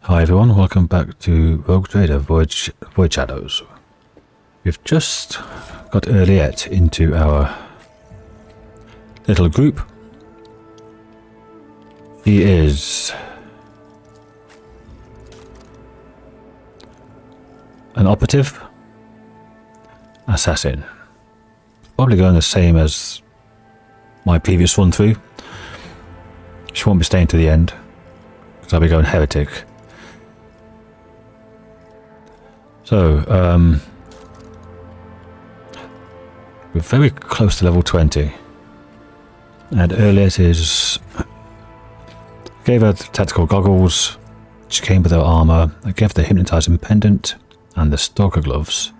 Hi everyone, welcome back to Rogue Trader Void Shadows. We've just got Yrliet into our little group. He is an operative assassin. Probably going the same as my previous run through. She won't be staying to the end because I'll be going Heretic. So, we're very close to level 20. And Yrliet is... gave her the tactical goggles, she came with her armour, I gave her the hypnotising pendant and the stalker gloves.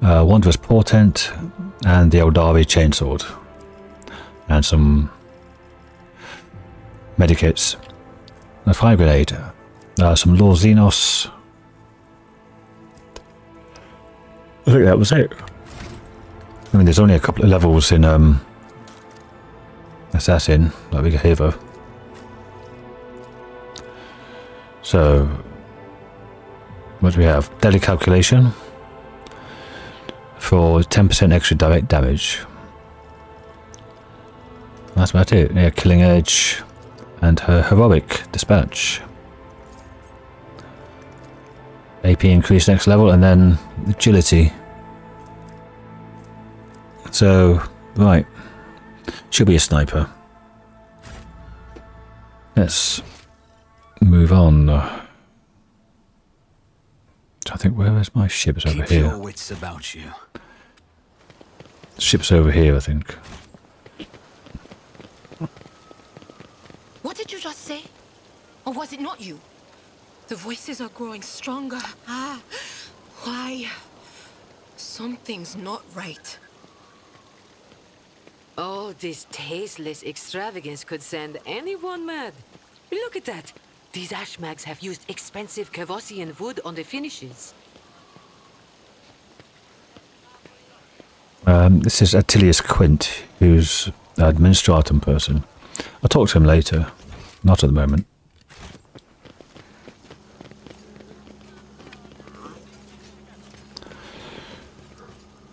Wondrous portent and the Aeldari chainsword. And some medikits. A fire grenade. Some Lord Xenos. I think that was it. I mean, there's only a couple of levels in Assassin that we gave her. So, what do we have? Deadly calculation for 10% extra direct damage. That's about it. Yeah, killing edge and her heroic dispatch. AP increase next level, and then agility. So, right, she'll be a sniper. Let's move on. I think, where is my ship? It's over here. Keep your wits about you. Ship's over here, I think. What did you just say? Or was it not you? The voices are growing stronger. Why? Something's not right. Oh, this tasteless extravagance could send anyone mad. Look at that. These ashmags have used expensive Kavosian wood on the finishes. This is Attilius Quint, who's the administratum person. I'll talk to him later. Not at the moment.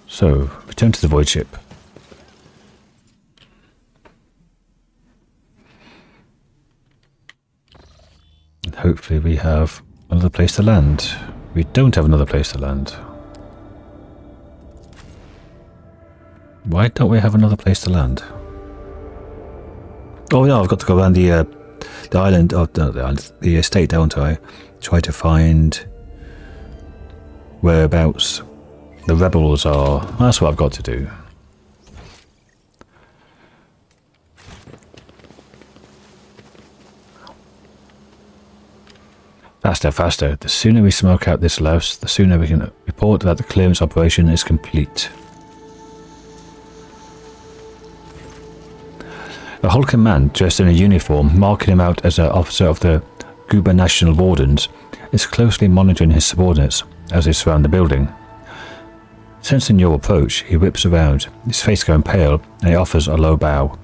So, return to the void ship. And hopefully we have another place to land. We don't have another place to land. Why don't we have another place to land? Oh yeah, I've got to go around the island, not the island, the estate, don't I? Try to find whereabouts the rebels are. That's what I've got to do. Faster, faster. The sooner we smoke out this louse, the sooner we can report that the clearance operation is complete. A whole command dressed in a uniform, marking him out as an officer of the Gubernational Wardens, is closely monitoring his subordinates as they surround the building. Sensing your approach, he whips around, his face going pale, and he offers a low bow.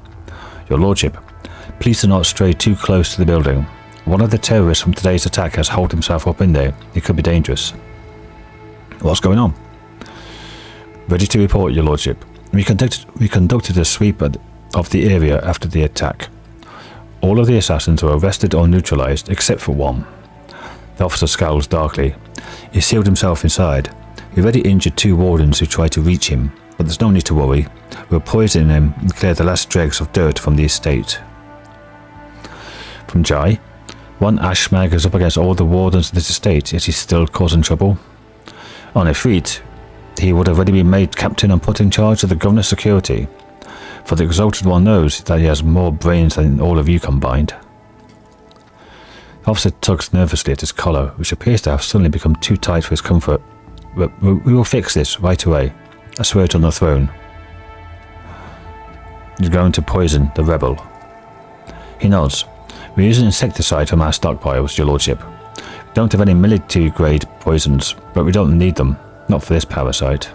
Your Lordship, please do not stray too close to the building. One of the terrorists from today's attack has holed himself up in there. It could be dangerous. What's going on? Ready to report, Your Lordship. We conducted a sweep of the area after the attack. All of the assassins were arrested or neutralized, except for one. The officer scowls darkly. He sealed himself inside. He already injured 2 wardens who tried to reach him, but there's no need to worry. We'll poison him and clear the last dregs of dirt from the estate. From Jai, one ashmag is up against all the wardens of this estate, yet he's still causing trouble. On Ifrit, he would have already been made captain and put in charge of the governor's security, for the exalted one knows that he has more brains than all of you combined. The officer tugs nervously at his collar, which appears to have suddenly become too tight for his comfort. But we will fix this right away. I swear it on the throne. You're going to poison the rebel. He nods. We use an insecticide from our stockpiles, Your Lordship. We don't have any military-grade poisons, but we don't need them. Not for this parasite.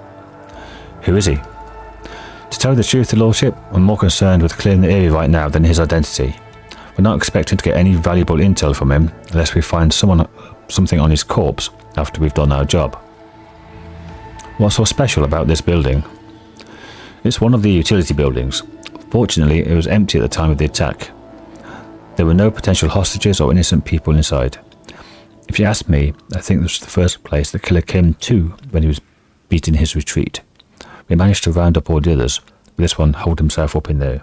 Who is he? To tell the truth, Your Lordship, I'm more concerned with clearing the area right now than his identity. We're not expecting to get any valuable intel from him unless we find something on his corpse after we've done our job. What's so special about this building? It's one of the utility buildings. Fortunately, it was empty at the time of the attack. There were no potential hostages or innocent people inside. If you ask me, I think this was the first place the killer came to when he was beating his retreat. We managed to round up all the others, but this one holed himself up in there.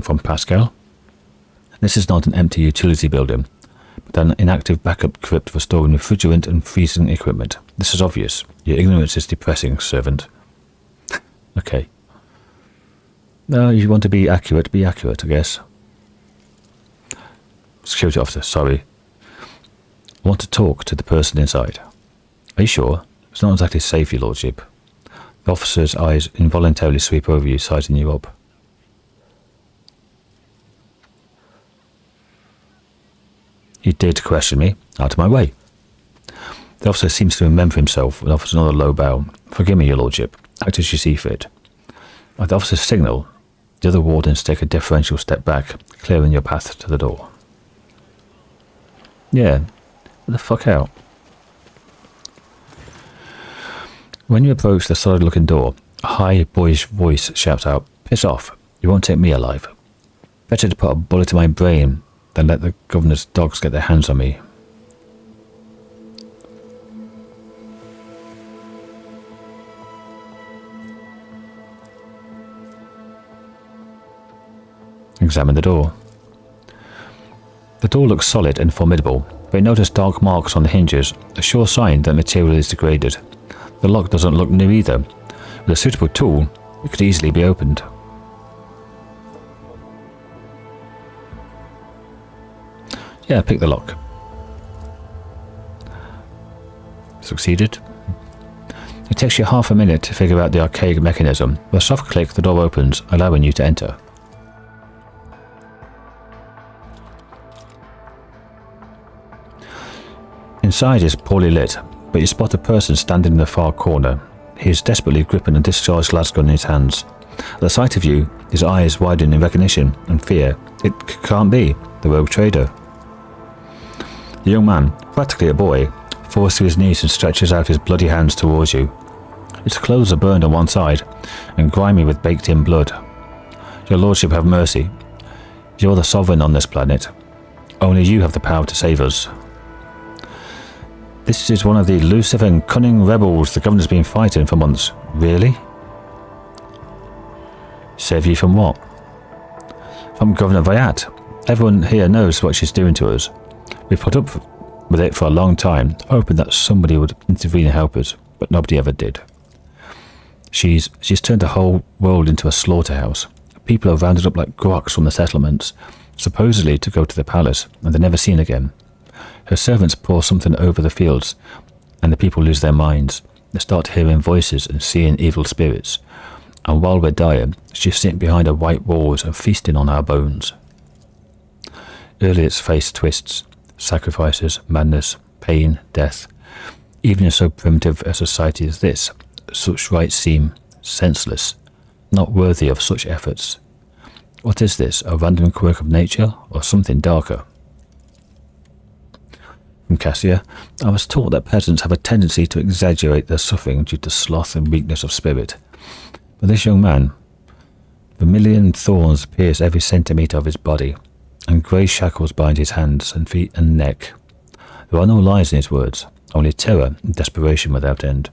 From Pascal. This is not an empty utility building, but an inactive backup crypt for storing refrigerant and freezing equipment. This is obvious. Your ignorance is depressing, servant. Okay. You want to be accurate, I guess. Security officer, sorry. I want to talk to the person inside. Are you sure? It's not exactly safe, your lordship. The officer's eyes involuntarily sweep over you, sizing you up. You did question me. Out of my way. The officer seems to remember himself and offers another low bow. Forgive me, your lordship. Act as you see fit. At the officer's signal, the other wardens take a deferential step back, clearing your path to the door. Yeah, get the fuck out. When you approach the solid-looking door, a high, boyish voice shouts out, "Piss off, you won't take me alive. Better to put a bullet in my brain than let the governor's dogs get their hands on me." Examine the door. The door looks solid and formidable, but you notice dark marks on the hinges, a sure sign that material is degraded. The lock doesn't look new either. With a suitable tool, it could easily be opened. Yeah, pick the lock. Succeeded. It takes you half a minute to figure out the archaic mechanism. With a soft click, the door opens, allowing you to enter. Inside is poorly lit, but you spot a person standing in the far corner. He is desperately gripping a discharged lasgun in his hands. At the sight of you, his eyes widen in recognition and fear. It can't be the rogue trader. The young man, practically a boy, falls to his knees and stretches out his bloody hands towards you. His clothes are burned on one side and grimy with baked-in blood. Your lordship, have mercy. You're the sovereign on this planet. Only you have the power to save us. This is one of the elusive and cunning rebels the governor's been fighting for months. Really? Save you from what? From Governor Vayat. Everyone here knows what she's doing to us. We've put up with it for a long time, hoping that somebody would intervene and help us, but nobody ever did. She's turned the whole world into a slaughterhouse. People are rounded up like groks from the settlements, supposedly to go to the palace, and they're never seen again. Her servants pour something over the fields, and the people lose their minds. They start hearing voices and seeing evil spirits. And while we're dying, she's sitting behind her white walls and feasting on our bones. Yrliet's face twists. Sacrifices, madness, pain, death. Even in so primitive a society as this, such rites seem senseless, not worthy of such efforts. What is this, a random quirk of nature, or something darker? From Cassia, I was taught that peasants have a tendency to exaggerate their suffering due to sloth and weakness of spirit. But this young man, vermilion thorns pierce every centimetre of his body, and grey shackles bind his hands and feet and neck. There are no lies in his words, only terror and desperation without end.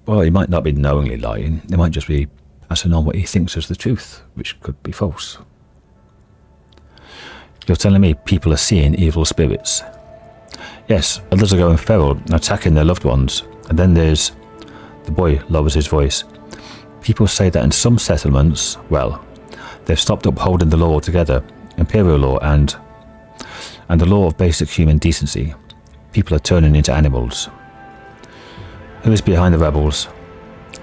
Well, he might not be knowingly lying, he might just be passing on what he thinks is the truth, which could be false. You're telling me people are seeing evil spirits? Yes, others are going feral, attacking their loved ones. And then there's... The boy lowers his voice. People say that in some settlements, well, they've stopped upholding the law altogether. Imperial law and the law of basic human decency. People are turning into animals. Who is behind the rebels?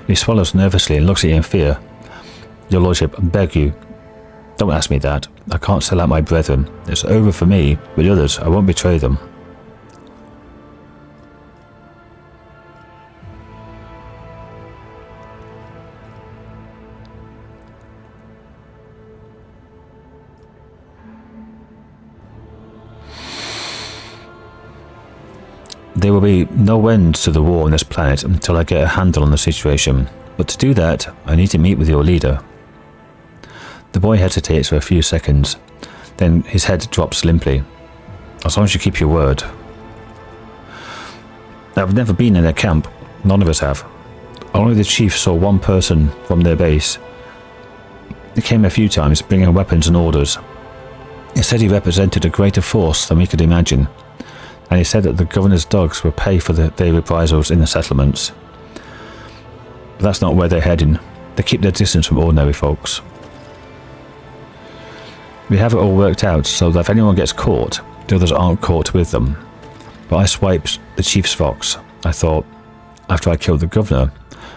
He swallows nervously and looks at you in fear. Your lordship, I beg you, don't ask me that. I can't sell out my brethren. It's over for me, but the others, I won't betray them. There will be no end to the war on this planet until I get a handle on the situation, but to do that, I need to meet with your leader. The boy hesitates for a few seconds, then his head drops limply. As long as you keep your word. I've never been in their camp, none of us have. Only the chief saw one person from their base. He came a few times, bringing weapons and orders. He said he represented a greater force than we could imagine, and he said that the governor's dogs would pay for their reprisals in the settlements. But that's not where they're heading. They keep their distance from ordinary folks. We have it all worked out so that if anyone gets caught, the others aren't caught with them. But I swiped the chief's fox. I thought, after I killed the governor,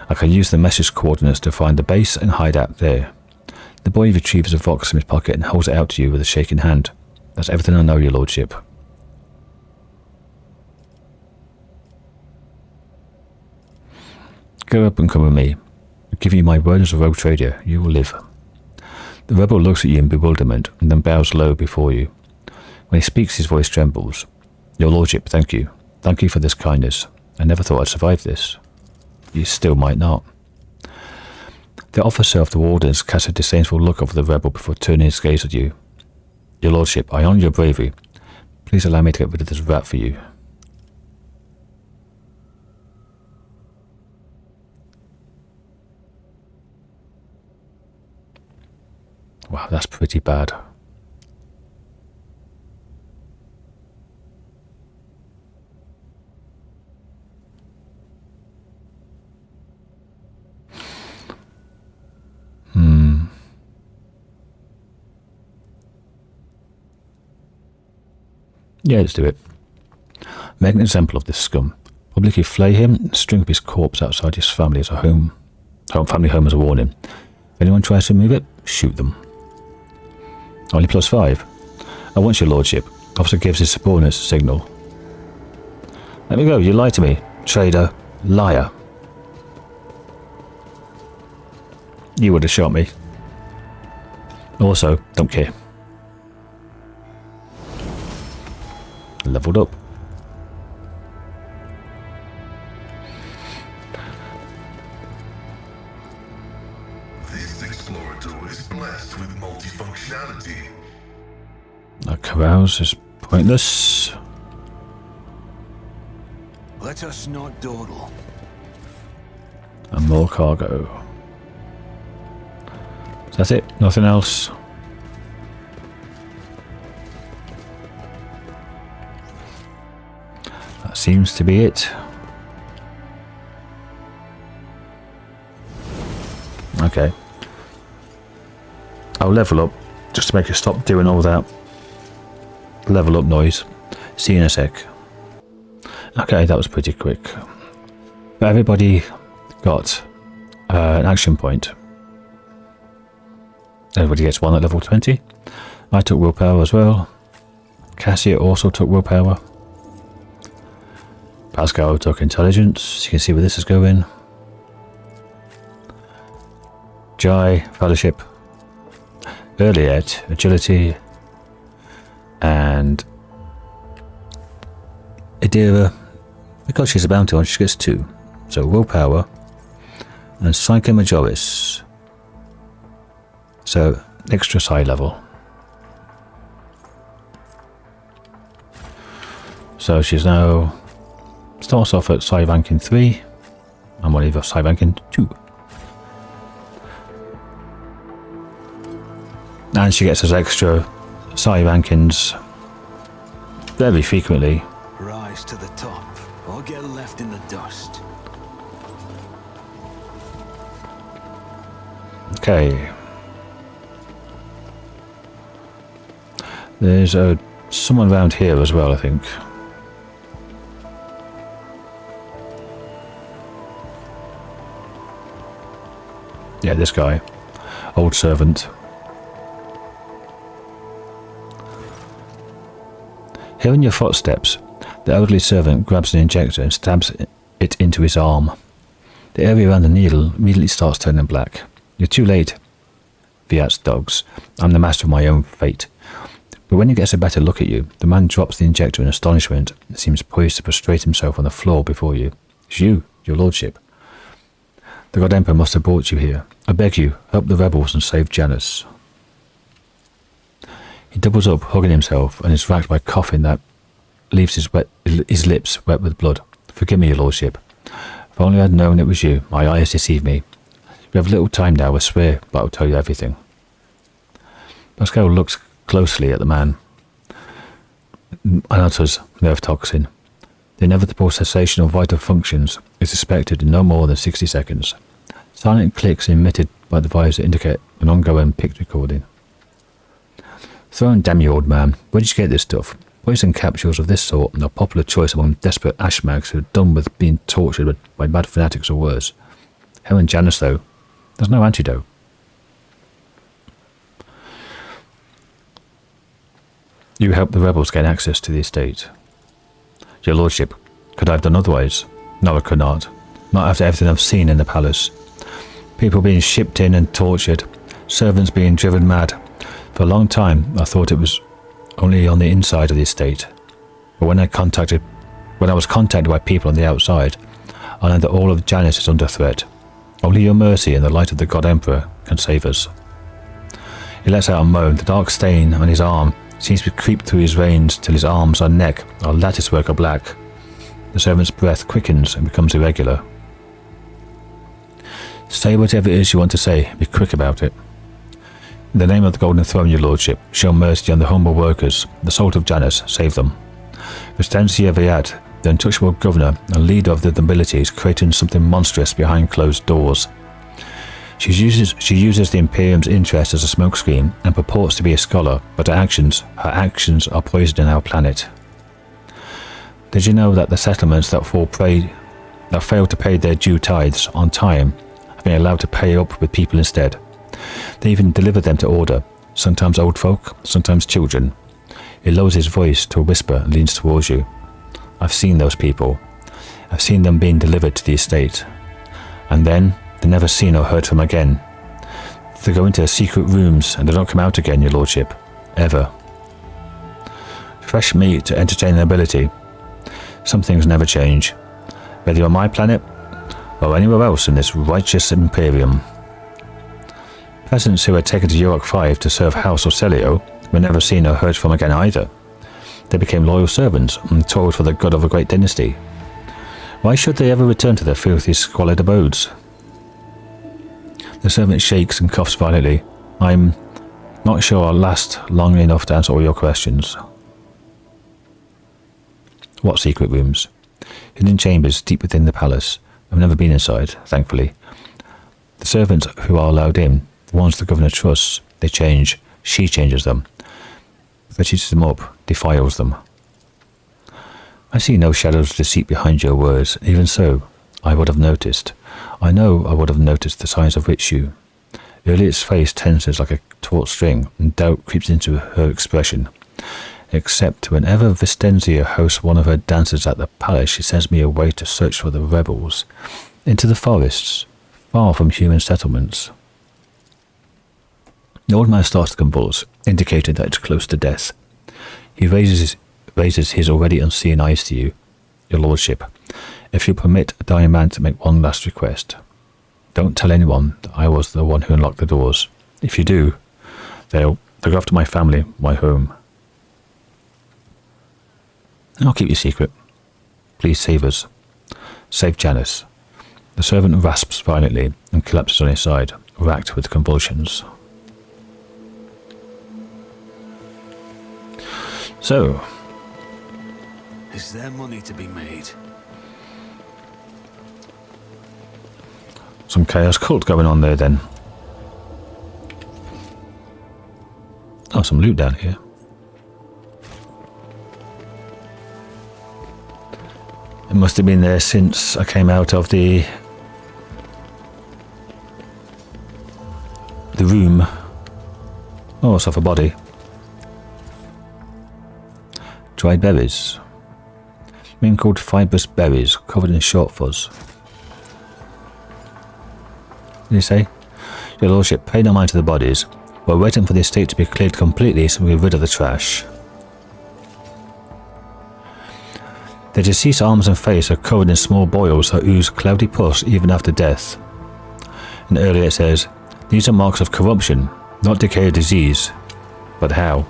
I could use the message coordinates to find the base and hide out there. The boy retrieves a fox from his pocket and holds it out to you with a shaking hand. That's everything I know, your lordship. Go up and come with me. I give you my word as a rogue trader, you will live. The rebel looks at you in bewilderment and then bows low before you. When he speaks, his voice trembles. Your lordship, thank you. Thank you for this kindness. I never thought I'd survive this. You still might not. The officer of the wardens casts a disdainful look over the rebel before turning his gaze at you. Your lordship, I honour your bravery. Please allow me to get rid of this rat for you. Wow, that's pretty bad. Yeah, let's do it. Make an example of this scum. Publicly flay him and string up his corpse outside his family as a family home as a warning. If anyone tries to move it, shoot them. Only +5. I want your lordship. Officer gives his subordinates a signal. Let me go, you lied to me. Traitor. Liar. You would have shot me. Also, don't care. Leveled up. This explorator is blessed with multifunctionality. A carouse is pointless. Let us not dawdle. And more cargo. So that's it, nothing else. That seems to be it. Okay. I'll level up just to make it stop doing all that level up noise. See you in a sec. Okay, that was pretty quick. But everybody got an action point. Everybody gets one at level 20. I took willpower as well. Cassia also took willpower. Pascal took intelligence. You can see where this is going. Jai, fellowship. Yrliet, agility. And Adira, because she's a bounty one, she gets 2. So willpower. And Psyker Majoris. So extra psi level. So she's now starts off at psi ranking 3. I'm on either psi ranking 2. And she gets those extra psi rankings very frequently. Rise to the top, or get left in the dust. Okay. There's someone around here as well, I think. Yeah, this guy. Old servant. Hearing your footsteps, the elderly servant grabs an injector and stabs it into his arm. The area around the needle immediately starts turning black. You're too late. Viat's dogs. I'm the master of my own fate. But when he gets a better look at you, the man drops the injector in astonishment and seems poised to prostrate himself on the floor before you. It's you, your lordship. The God Emperor must have brought you here. I beg you, help the rebels and save Janus. He doubles up, hugging himself, and is racked by coughing that leaves his lips wet with blood. Forgive me, your lordship. If only I had known it was you. My eyes deceive me. We have little time now, I swear, but I'll tell you everything. Pascal looks closely at the man and utters nerve toxin. The inevitable cessation of vital functions is expected in no more than 60 seconds. Silent clicks emitted by the visor indicate an ongoing pic recording. Thrown damn you, old man. Where did you get this stuff? Poison capsules of this sort are a popular choice among desperate ashmags who are done with being tortured by mad fanatics or worse. Hell in Janus, though. There's no antidote. You helped the rebels gain access to the estate. Your lordship, could I have done otherwise? No, I could not. Not after everything I've seen in the palace. People being shipped in and tortured. Servants being driven mad. For a long time, I thought it was only on the inside of the estate. But when I was contacted by people on the outside, I learned that all of Janus is under threat. Only your mercy and the light of the God Emperor can save us. He lets out a moan. The dark stain on his arm seems to creep through his veins till his arms and neck are latticework of black. The servant's breath quickens and becomes irregular. Say whatever it is you want to say. Be quick about it. In the name of the Golden Throne, your lordship, show mercy on the humble workers, the salt of Janus, save them. Vistensia Yrliet, the untouchable governor and leader of the nobility, is creating something monstrous behind closed doors. She uses the Imperium's interest as a smokescreen and purports to be a scholar, but her actions are poisoning our planet. Did you know that the settlements that fail to pay their due tithes on time have been allowed to pay up with people instead? They even deliver them to order, sometimes old folk, sometimes children. He lowers his voice to a whisper and leans towards you. I've seen those people. I've seen them being delivered to the estate. And then, they're never seen or heard from again. They go into secret rooms and they don't come out again, your lordship. Ever. Fresh meat to entertain the nobility. Some things never change. Whether on my planet or anywhere else in this righteous Imperium. Peasants who were taken to York 5 to serve House or Celio were never seen or heard from again either. They became loyal servants and toiled for the good of a great dynasty. Why should they ever return to their filthy, squalid abodes? The servant shakes and coughs violently. I'm not sure I'll last long enough to answer all your questions. What secret rooms? Hidden chambers deep within the palace. I've never been inside, thankfully. The servants who are allowed in, the ones the governor trusts, they change. She changes them. Fetches them up, defiles them. I see no shadows of deceit behind your words. Even so, I would have noticed. I know I would have noticed the signs of you. Yrliet's face tenses like a taut string, and doubt creeps into her expression. Except whenever Vistensia hosts one of her dances at the palace, she sends me away to search for the rebels, into the forests, far from human settlements. The old man starts to convulse, indicating that it's close to death. He raises his already unseeing eyes to you, your lordship. If you permit a dying man to make one last request, don't tell anyone that I was the one who unlocked the doors. If you do, they'll go after my family, my home. I'll keep your secret. Please save us. Save Janus. The servant rasps violently and collapses on his side, racked with convulsions. So, is there money to be made? Some chaos cult going on there then. Oh, some loot down here. It must have been there since I came out of the room. Oh, it's off a body. Dried berries. Being called fibrous berries, covered in short fuzz. Did he say? Your lordship, pay no mind to the bodies. We're waiting for the estate to be cleared completely so we're rid of the trash. The deceased's arms and face are covered in small boils that ooze cloudy pus even after death. And earlier it says, these are marks of corruption, not decay or disease. But how?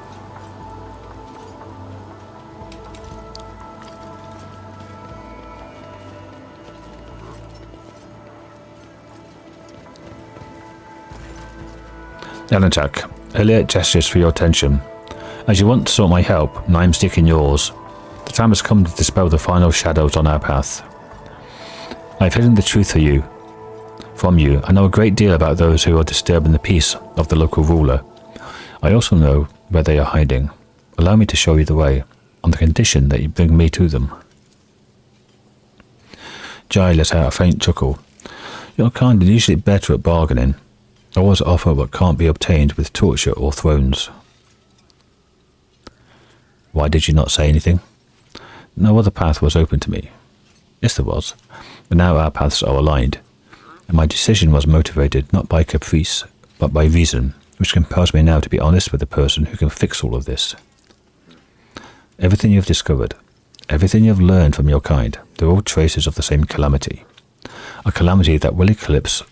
Yrliet, Yrliet gestures for your attention. As you want to sought my help, and I am seeking yours. The time has come to dispel the final shadows on our path. I have hidden the truth from you. I know a great deal about those who are disturbing the peace of the local ruler. I also know where they are hiding. Allow me to show you the way, on the condition that you bring me to them. Jai let out a faint chuckle. Your kind are usually better at bargaining. Always offer what can't be obtained with torture or thrones. Why did you not say anything? No other path was open to me. Yes, there was, but now our paths are aligned, and my decision was motivated not by caprice, but by reason, which compels me now to be honest with the person who can fix all of this. Everything you have discovered, everything you have learned from your kind, they're all traces of the same calamity. A calamity that will eclipse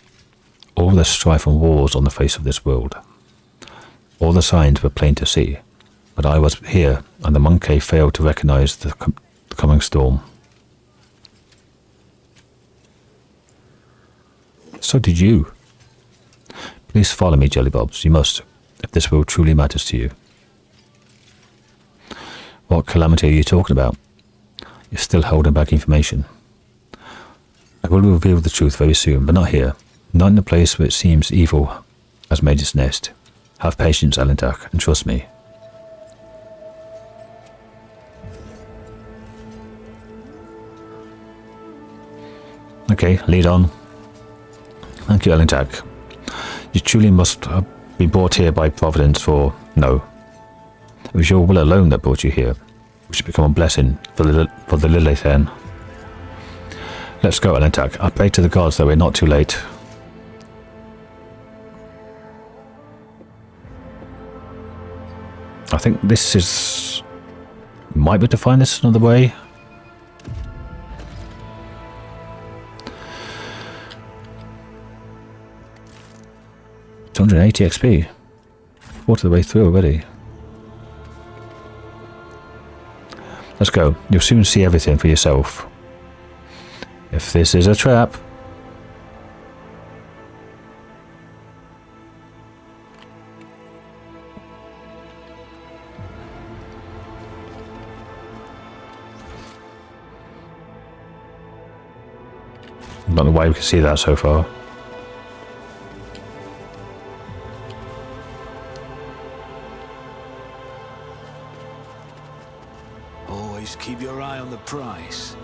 all the strife and wars on the face of this world. All the signs were plain to see, but I was here, and the monkey failed to recognize the coming storm. So did you. Please follow me, Jellybobs. You must, if this world truly matters to you. What calamity are you talking about? You're still holding back information. I will reveal the truth very soon, but not here. Not in the place where it seems evil has made its nest. Have patience, Yrliet, and trust me. Okay, lead on. Thank you, Yrliet. You truly must have been brought here by Providence for... No. It was your will alone that brought you here. We should become a blessing for the Lilithan. Let's go, Yrliet. I pray to the gods that we're not too late. I think this is... Might be to find this another way. $280 XP. Quarter of the way through already. Let's go. You'll soon see everything for yourself. If this is a trap. I don't know why we can see that so far. Always keep your eye on the prize.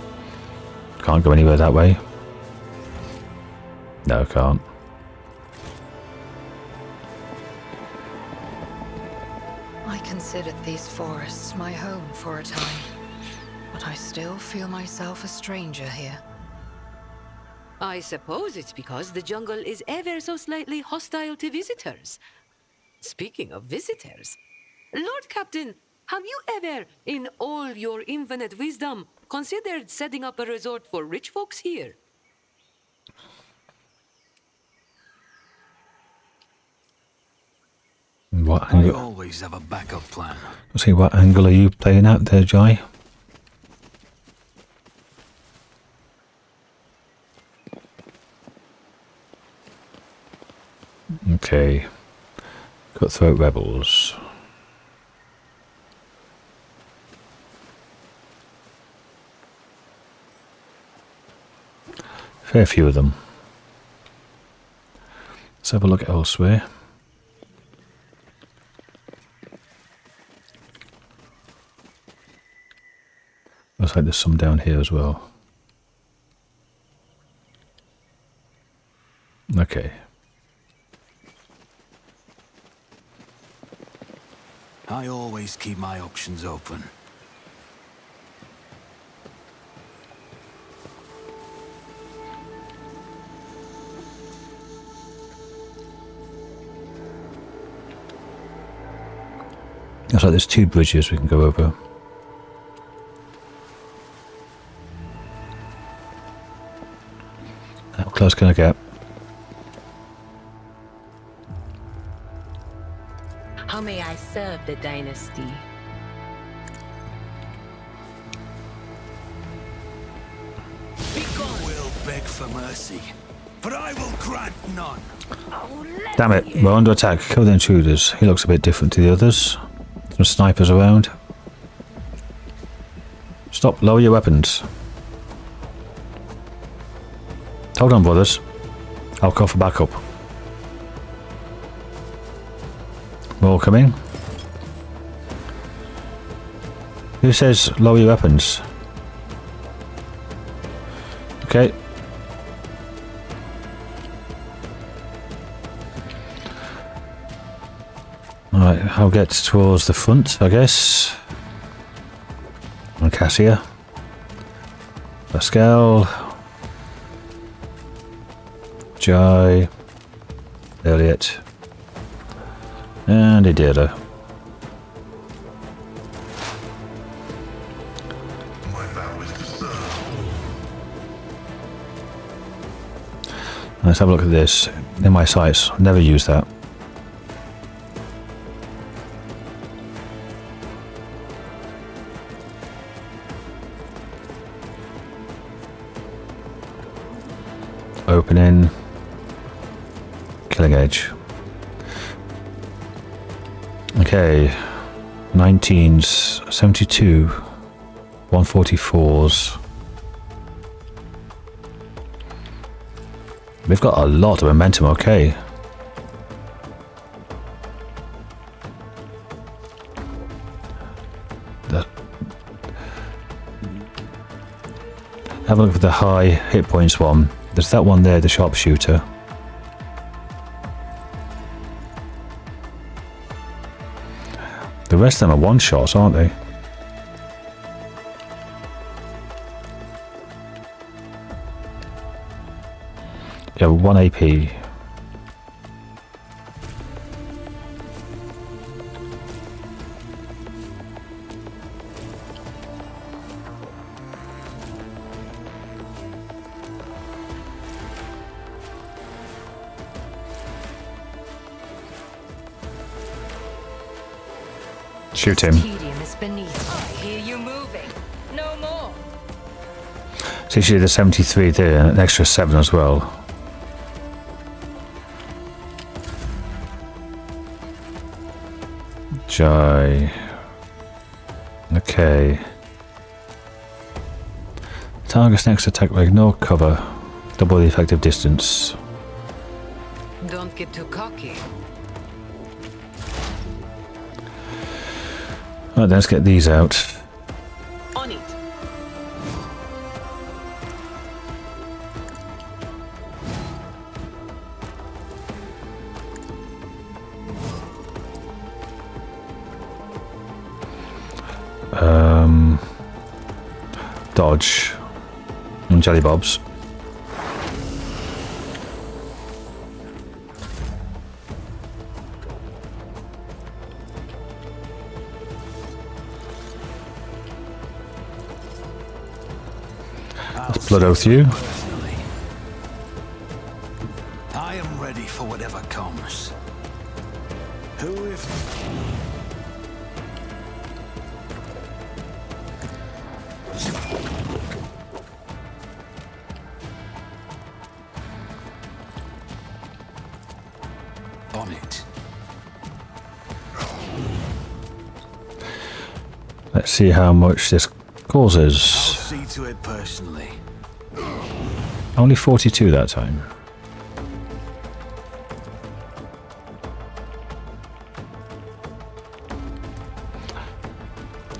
Can't go anywhere that way. No, can't. I considered these forests my home for a time, but I still feel myself a stranger here. I suppose it's because the jungle is ever so slightly hostile to visitors. Speaking of visitors, Lord Captain, have you ever, in all your infinite wisdom, considered setting up a resort for rich folks here? What I angle? always have a backup plan. Let's see, what angle are you playing out there, Jai? Okay. Cutthroat rebels. Fair few of them. Let's have a look elsewhere. Looks like there's some down here as well. Okay. I always keep my options open. like there's 2 bridges we can go over. How close can I get? How may I serve the dynasty? Will beg for mercy, but I will grant none. Damn it, we're under attack. Kill the intruders. He looks a bit different to the others. Some snipers around. Stop, lower your weapons. Hold on, brothers. I'll call for backup. More coming. Who says lower your weapons? Okay. Alright, I'll get towards the front, I guess. And Cassia. Pascal. Jai. Yrliet. And Aeldari. My vow is to serve. Let's have a look at this. In my sights, never use that. Opening. Killing edge. Okay. 19s, 72, 144s. We've got a lot of momentum, okay. Have a look at the high hit points one. There's that one there, the sharpshooter. The rest of them are one-shots, aren't they? Yeah, 1 AP. Shoot him. Tedium is beneath. I hear you moving. No more. So you see the 73 there and an extra 7 as well. Jai. Okay. Target's next attack will ignore cover. Double the effective distance. Don't get too cocky. Right, let's get these out. On it. Dodge. And jelly bobs. Blood oath you. Personally, I am ready for whatever comes. Who if... On it. Let's see how much this causes. I'll see to it personally. Only 42 that time.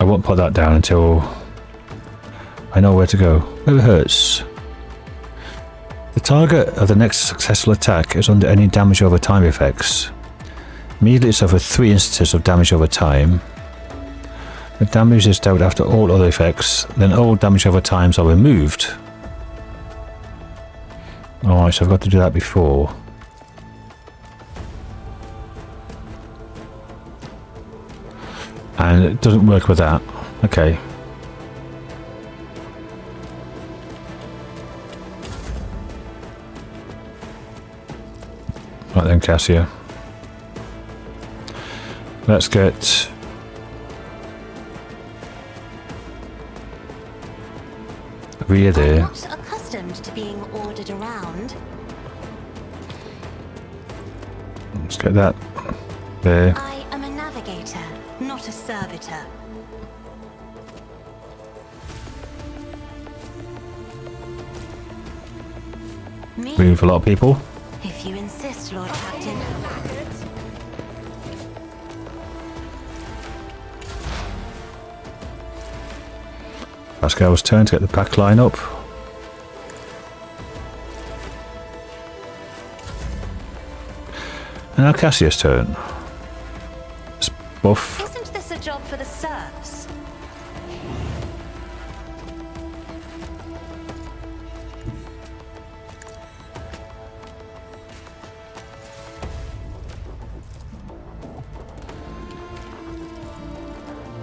I won't put that down until I know where to go. Where it hurts. The target of the next successful attack is under any damage over time effects. Immediately suffer 3 instances of damage over time. The damage is dealt after all other effects, then all damage over times are removed. Alright, so I've got to do that before. And it doesn't work with that. Okay. Right then, Cassia. Let's get... Rhea I'm there. not accustomed to being ordered around. Let's get that there. I am a navigator, not a servitor. Me? Room for a lot of people. If you insist, Lord Captain. Pascal's turn to get the back line up. And now Cassia's turn. Let's buff. Isn't this a job for the serfs?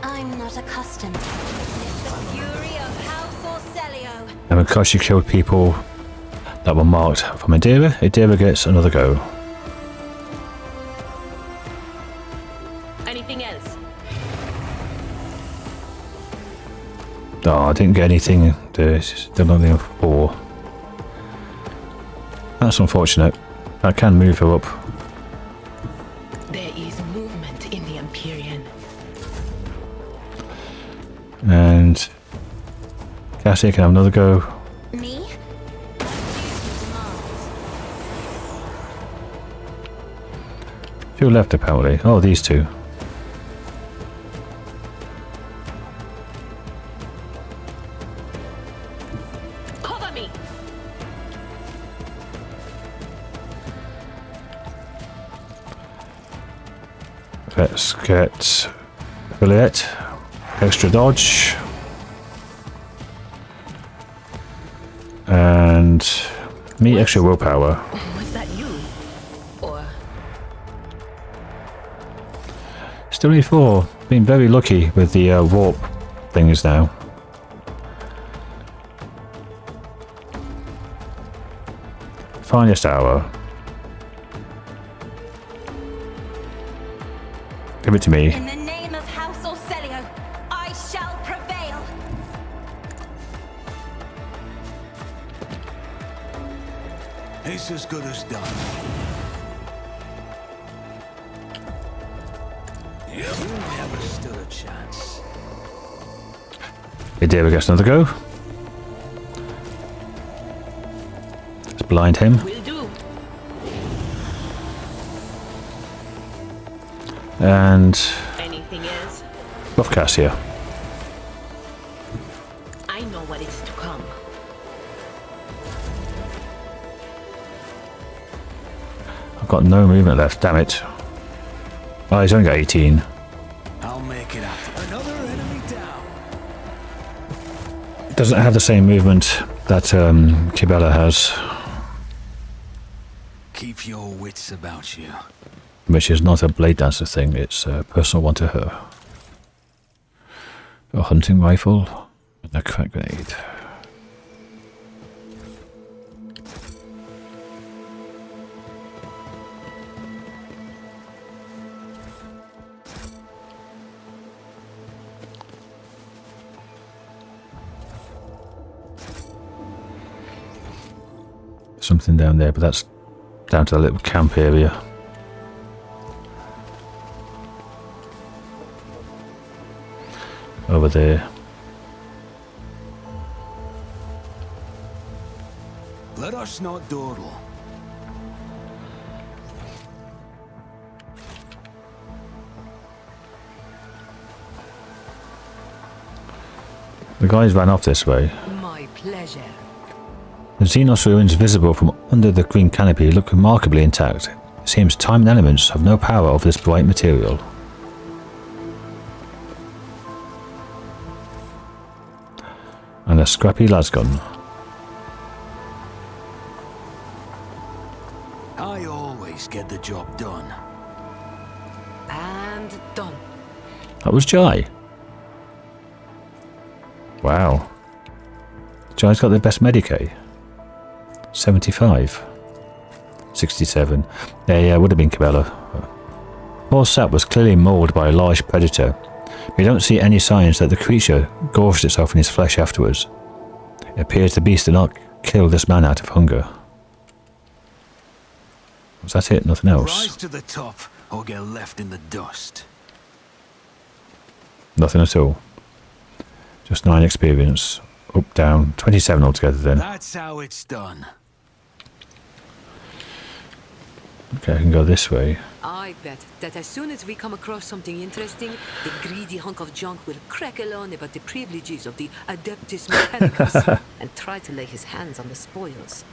I'm not accustomed. It's the fury of House Orcelio. And because she killed people that were marked from Aeldari, Aeldari gets another go. Anything else? Oh, I didn't get anything. There's still only 4. That's unfortunate. I can move her up. There is movement in the Imperium. And Cassia can have another go. Me? Few left apparently. Oh, these two. Cover me! Let's get Yrliet. Extra dodge. And me extra willpower. Was that you? Or Still only 4. Been very lucky with the warp things now. Finest hour. Give it to me. In the name of House Orcelio, I shall prevail. It's as good as done. You never stood a chance. Aeldari gets another go. Let's blind him. will do. And Anything else? buff Cassia. I know what is to come. I've got no movement left, damn it. Oh, he's only got 18. I'll make it out. Another enemy down. Doesn't have the same movement that Kibella has, Keep your wits about you. which is not a Bladedancer thing, it's a personal one to her. A hunting rifle and a crack grenade. Something down there, but that's down to the little camp area. Over there. Let us not dawdle. The guys ran off this way. My pleasure. The Xenos ruins visible from under the green canopy look remarkably intact. It seems time and elements have no power over this bright material. And a scrappy lasgun. I always get the job done. And done. That was Jai. Wow. Jai's got the best Medicaid. 75. 67. Yeah, would have been Cabela. Poor Sap was clearly mauled by a large predator. We don't see any signs that the creature gorged itself in his flesh afterwards. It appears the beast did not kill this man out of hunger. Was that it? Nothing else? Rise to the top or get left in the dust. Nothing at all. Just 9 experience. Up, down. 27 altogether then. That's how it's done. Okay, I can go this way. I bet that as soon as we come across something interesting, the greedy hunk of junk will crackle on about the privileges of the Adeptus Mechanicus and try to lay his hands on the spoils.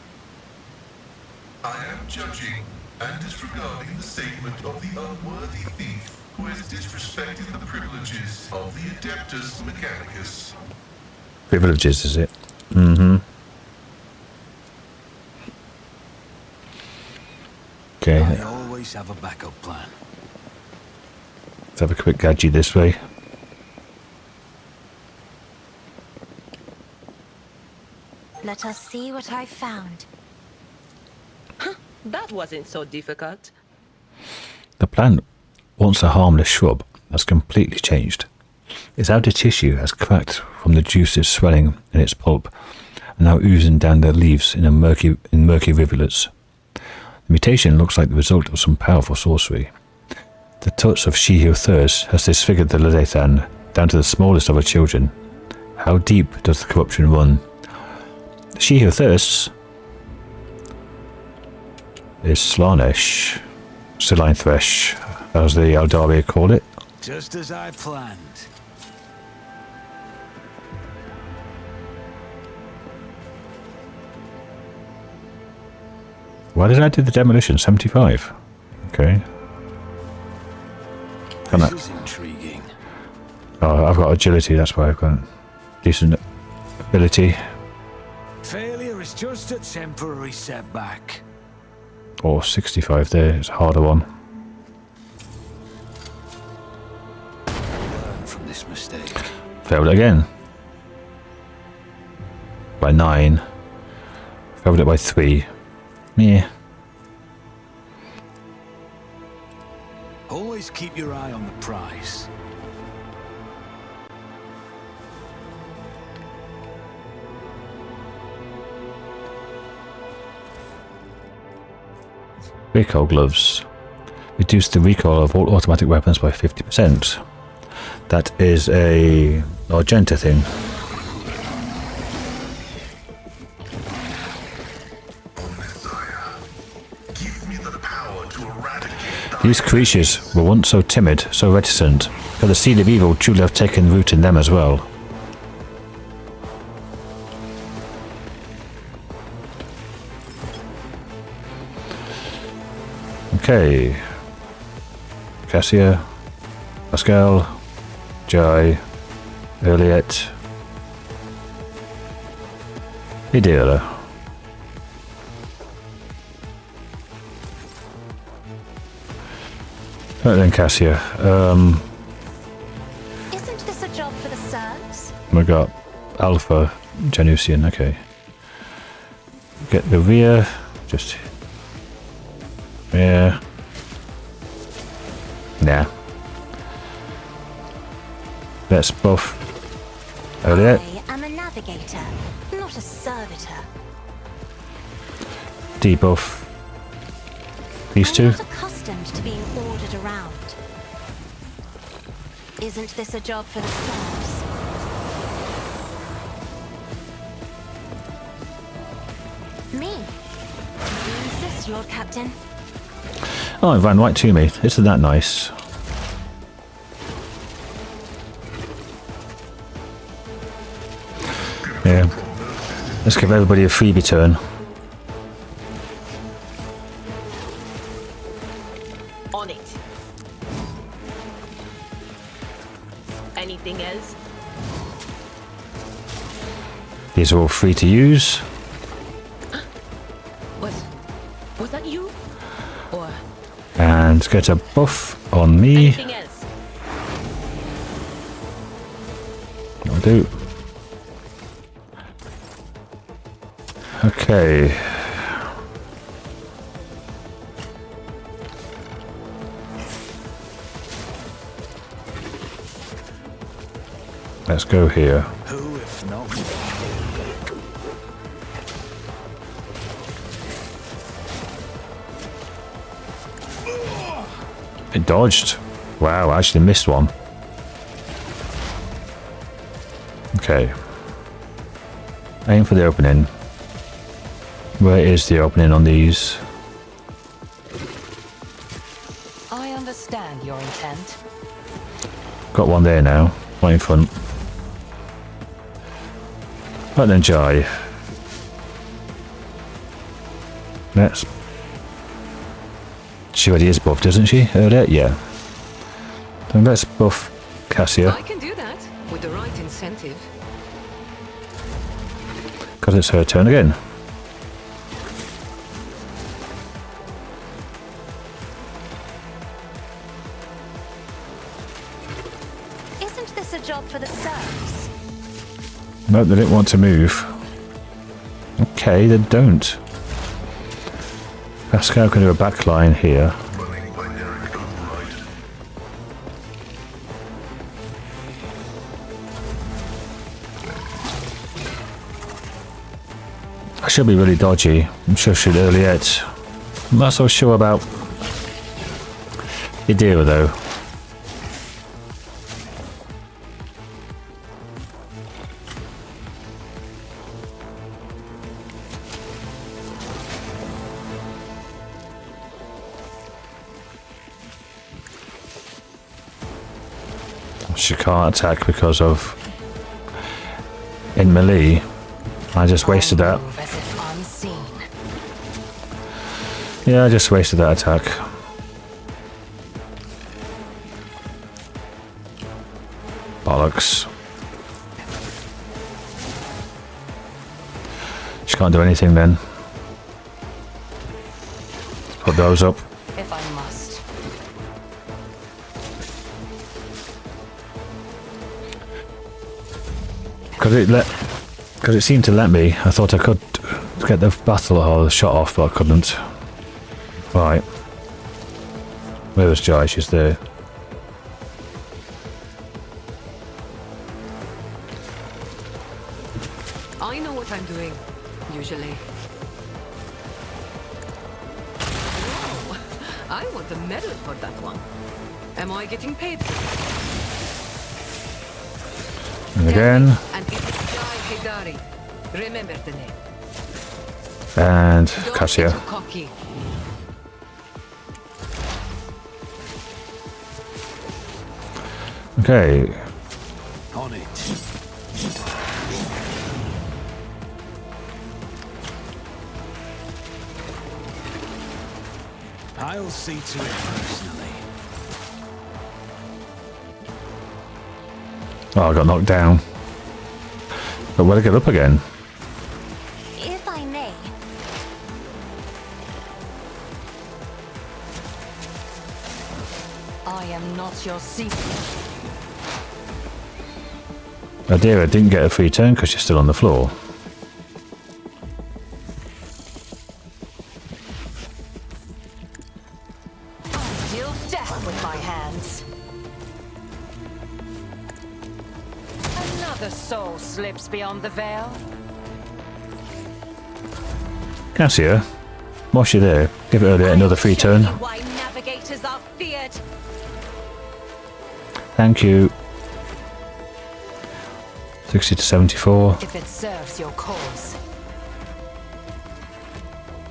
I am judging and disregarding the statement of the unworthy thief who has disrespected the privileges of the Adeptus Mechanicus. Privileges, is it? Mm-hmm. Okay. I always have a backup plan. Let's have a quick gadget this way. Let us see what I found. That wasn't so difficult. The plant, once a harmless shrub, has completely changed. Its outer tissue has cracked from the juices swelling in its pulp and now oozing down the leaves in murky rivulets. The mutation looks like the result of some powerful sorcery. The touch of she who thirsts has disfigured the Leviathan down to the smallest of her children. How deep does the corruption run? She who thirsts is Slanesh, Saline Thresh, as the Aeldari call it. Just as I planned. Why did I do the demolition? 75. Okay. This is intriguing. Oh, I've got agility, that's why I've got decent ability. Failure is just a temporary setback. Or 65 there, it's a harder one. Learn from this mistake. Failed it again. By 9. Failed it by 3. Yeah. Always keep your eye on the prize. Recoil gloves. Reduce the recoil of all automatic weapons by 50%. That is a Argenta thing. These creatures were once so timid, so reticent, but the seed of evil truly have taken root in them as well. Okay. Cassia, Pascal, Jai, Yrliet, Idira. Right then, Cassia. Isn't this a job for the serfs? We got Alpha Janusian. Okay. Get the rear. Just. Yeah. Nah. Let's buff Yrliet. I am a navigator, not a servitor. Debuff these two. I'm not accustomed to being ordered around. Isn't this a job for the serfs? Me? Do you insist, Lord Captain? Oh, it ran right to me. Isn't that nice? Yeah. Let's give everybody a freebie turn. On it. Anything else? These are all free to use. Was that you? Or And get a buff on me. anything else? That'll do. Okay. Let's go here. Who, if not? It dodged. Wow, I actually missed one. Okay. Aim for the opening. Where is the opening on these? I understand your intent. Got one there now, right in front. Right then, Jai. Let's... She already is buffed, doesn't she? Yrliet? Yeah. Then let's buff Cassia. I can do that with the right incentive. Because it's her turn again. Isn't this a job for the serfs? Nope, they didn't want to move. Okay, then don't. Pascal can do a backline here. Running binary override. I should be really dodgy. I'm sure she'll Yrliet. I'm not so sure about Ydira though. She can't attack because of in melee. I just wasted that. Move as if unseen. Yeah, I just wasted that attack. Bollocks. She can't do anything then. Let's put those up. If I must. Because it seemed to let me. I thought I could get the battle or the shot off, but I couldn't. Right. Where was Jai? She's there. I know what I'm doing, usually. Whoa, I want a medal for that one. Am I getting paid for it? And again. And it is Aeldari. Remember the name. And Don't Cassia. be too cocky. Okay. On it. I'll see to it personally. Oh, I got knocked down. But where to get up again? If I may. I am not your secret. Oh dear, I didn't get a free turn because she's still on the floor. I deal death with my hands. Another soul slips beyond the veil. Cassia, whilst you're there, give Yrliet another free turn. Why navigators are feared. Thank you. 60 to 74. If it serves your cause.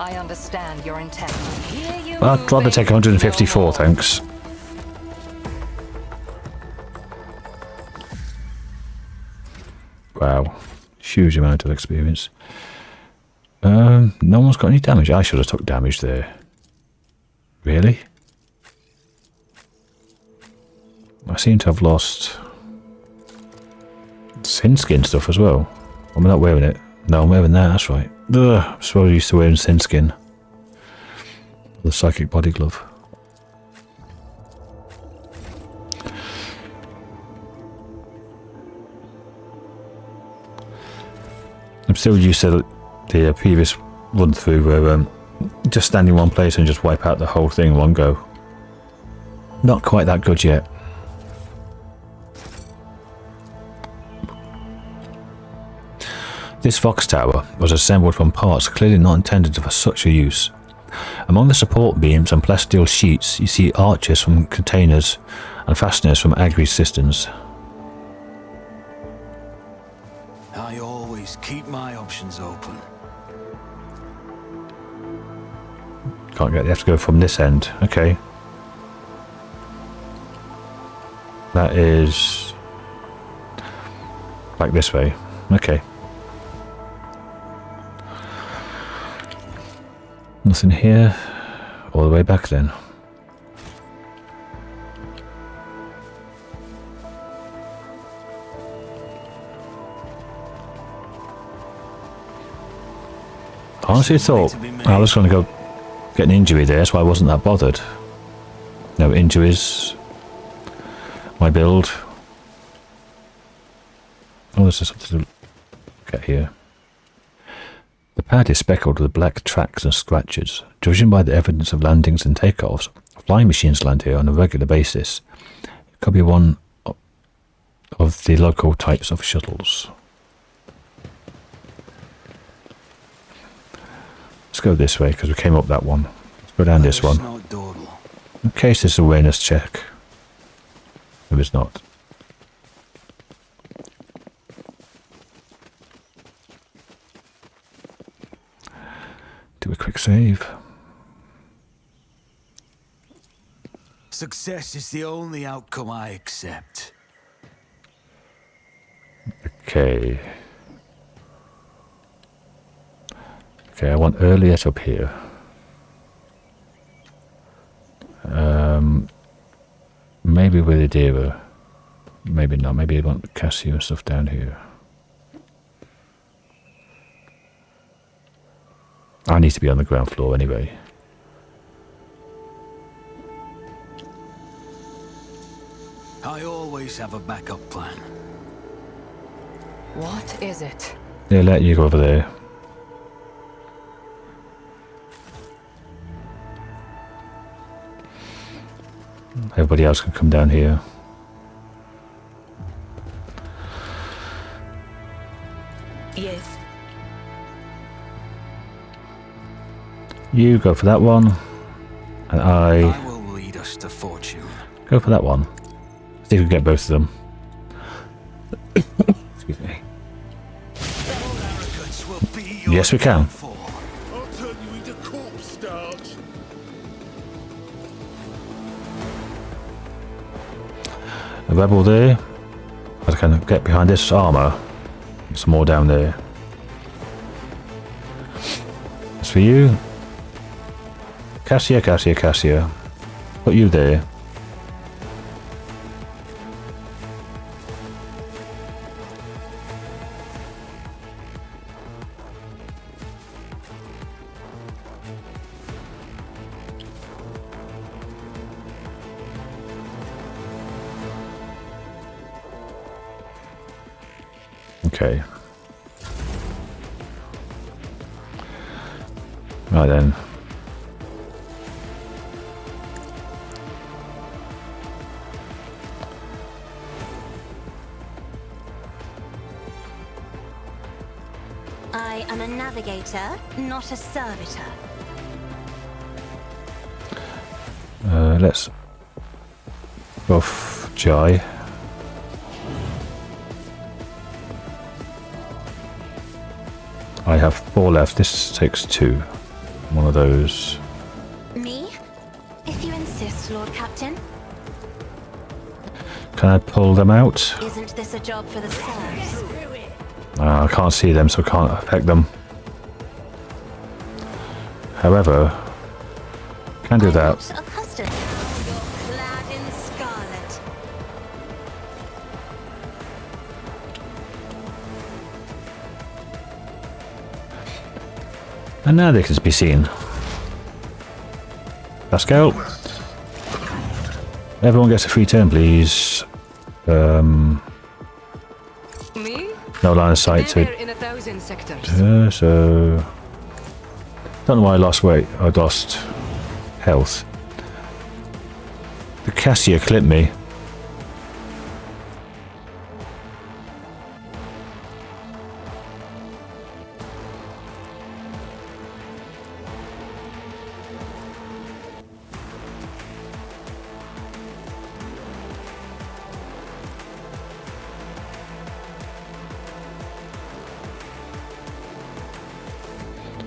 I understand your intent. Here you I'd rather take 154, thanks. Wow. Huge amount of experience. No one's got any damage. I should have took damage there. Really? I seem to have lost sin skin stuff as well. I'm not wearing it. No, I'm wearing that, that's right. Ugh, I'm so used to wearing sin skin. The psychic body glove. I'm still used to the previous run through where just stand in one place and just wipe out the whole thing in one go. Not quite that good yet. This Vox Tower was assembled from parts clearly not intended for such a use. Among the support beams and plasteel sheets, you see arches from containers and fasteners from agri cisterns. I always keep my options open. Can't get. You have to go from this end. Okay. That is back this way. Okay. Nothing here. All the way back then. I honestly thought I was going to go get an injury there, so I wasn't that bothered. No injuries. My build. Oh, there's something to look at here. The pad is speckled with black tracks and scratches. Judging by the evidence of landings and takeoffs, flying machines land here on a regular basis. It could be one of the local types of shuttles. Let's go this way because we came up that one. Let's go down this one. In case this awareness check. If it's not. Do a quick save. Success is the only outcome I accept. Okay. Okay, I want Yrliet up here. Maybe with Adira. Maybe not. Maybe I want Cassio and stuff down here. I need to be on the ground floor anyway. I always have a backup plan. What is it? Yeah, let you go over there. Everybody else can come down here. Yes. You go for that one, and I will lead us to fortune. Go for that one. See if we can get both of them. Excuse me. Yes, we can. I'll turn you into corpse starch. A rebel there. I can get behind this armor. Some more down there. As for you, Cassia. Put you there. Okay. Right then. I am a navigator, not a servitor. Let's buff Jai. I have 4 left. This takes 2. One of those. Me? If you insist, Lord Captain. Can I pull them out? Isn't this a job for the serfs? I can't see them, so I can't affect them. However, can do that. Not accustomed. You're clad in scarlet. And now they can be seen. Pascal. Everyone gets a free turn, please. Me? No line of sight to Never in 1,000 sectors. so don't know why I lost weight. I lost health. The Cassia clipped me.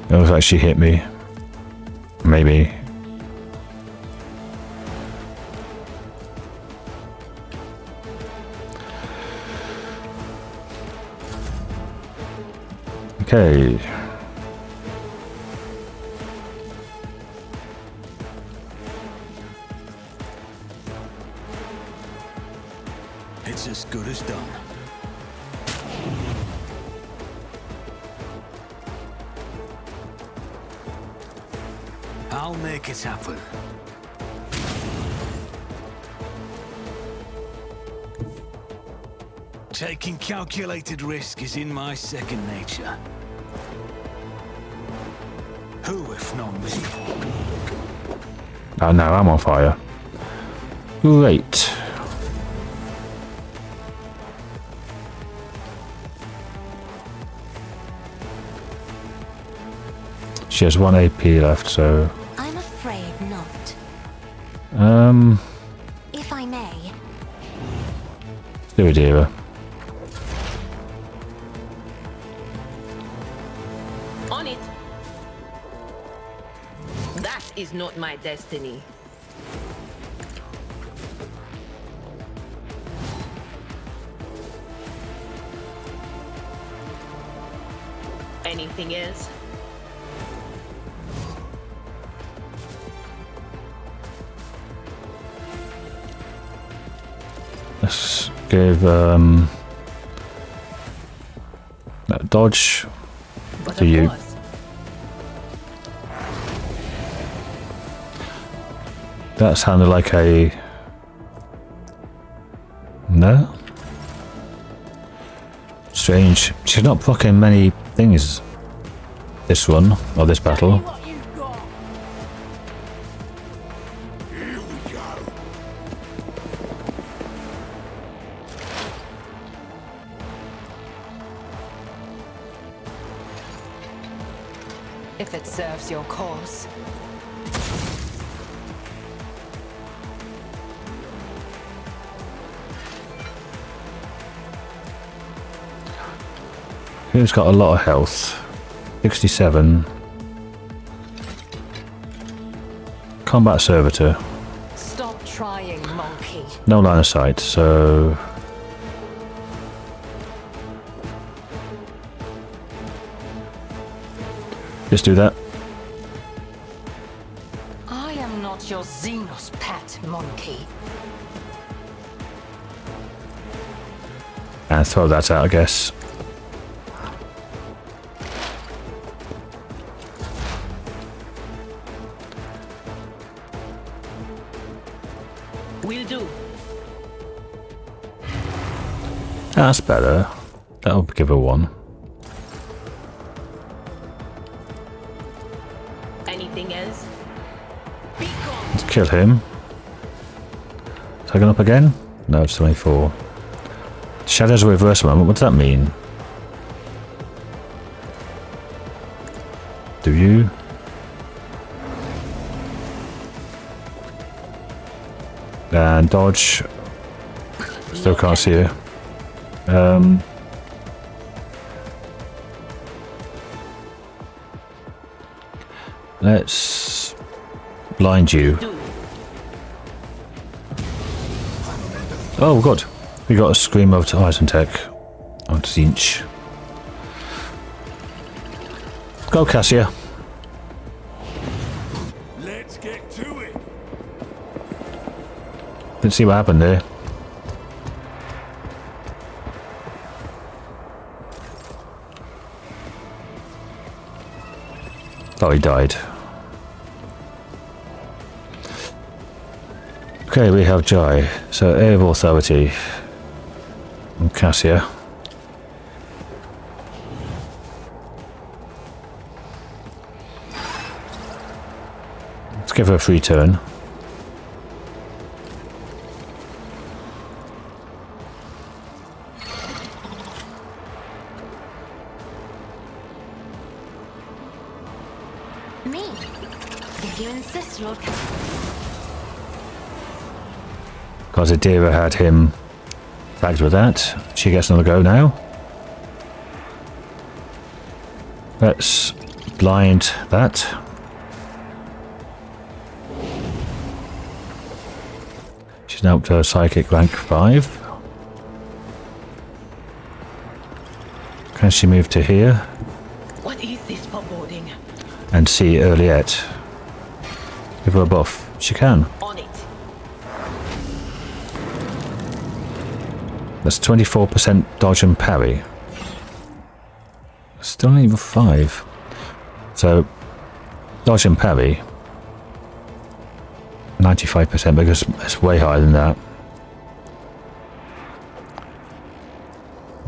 It looks like she hit me. Maybe. Okay. It's as good as done. I'll make it happen. Taking calculated risk is in my second nature. Who, if not me? Oh no, I'm on fire. Great. She has 1 AP left, so I'm afraid not. If I may. do it, Dira. On it. That is not my destiny. Anything else? Let's give dodge But to of you. course. That sounded like a no. Strange. She's not blocking many things. This one or this battle. If it serves your cause. Who's got a lot of health? 67. Combat servitor. Stop trying, monkey. No line of sight, so just do that. I am not your Xenos pet, monkey. And throw that out, I guess. Will do. That's better. That'll give her 1. Anything else? Be gone. Let's kill him. Taken up again? No, it's 24. Shadows reverse moment. What does that mean? Do you? And dodge. Still can't see her. Let's blind you. Oh god, we got a scream over to Isentech on Zinch. Go Cassia. Let's get to it. Didn't see what happened there. Oh, he died. Okay, we have Jai. So, Air of Authority. And Cassia. Let's give her a free turn. Me? If you insist, Lord Captain. Because Adira had him tagged with that. She gets another go now. Let's blind that. She's now up to psychic rank 5. Can she move to here What is this foreboding? and see Yrliet? Give her a buff. She can. On it. That's 24% dodge and parry. Still only level 5. So, dodge and parry. 95% because it's way higher than that.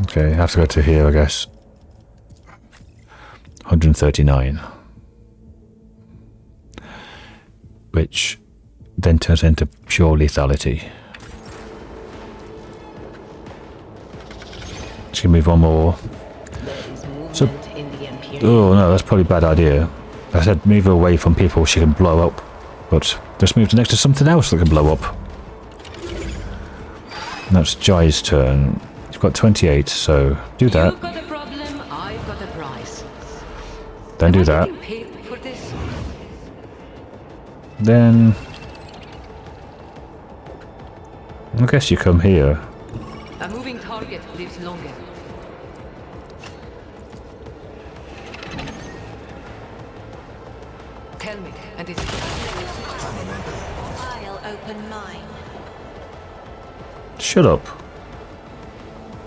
Okay, have to go to here, I guess. 139. Which then turns into pure lethality. Just gonna move one more. There is movement So- in the Imperium. Oh no, that's probably a bad idea. I said move her away from people she can blow up. But just move to next to something else that can blow up. And that's Jai's turn. You've got 28, so do that. You've got a problem, I've got a prize. Then do Am I that. getting paid for this? Then I guess you come here. A moving target lives longer. Tell me, and is it I'll open mine. Shut up.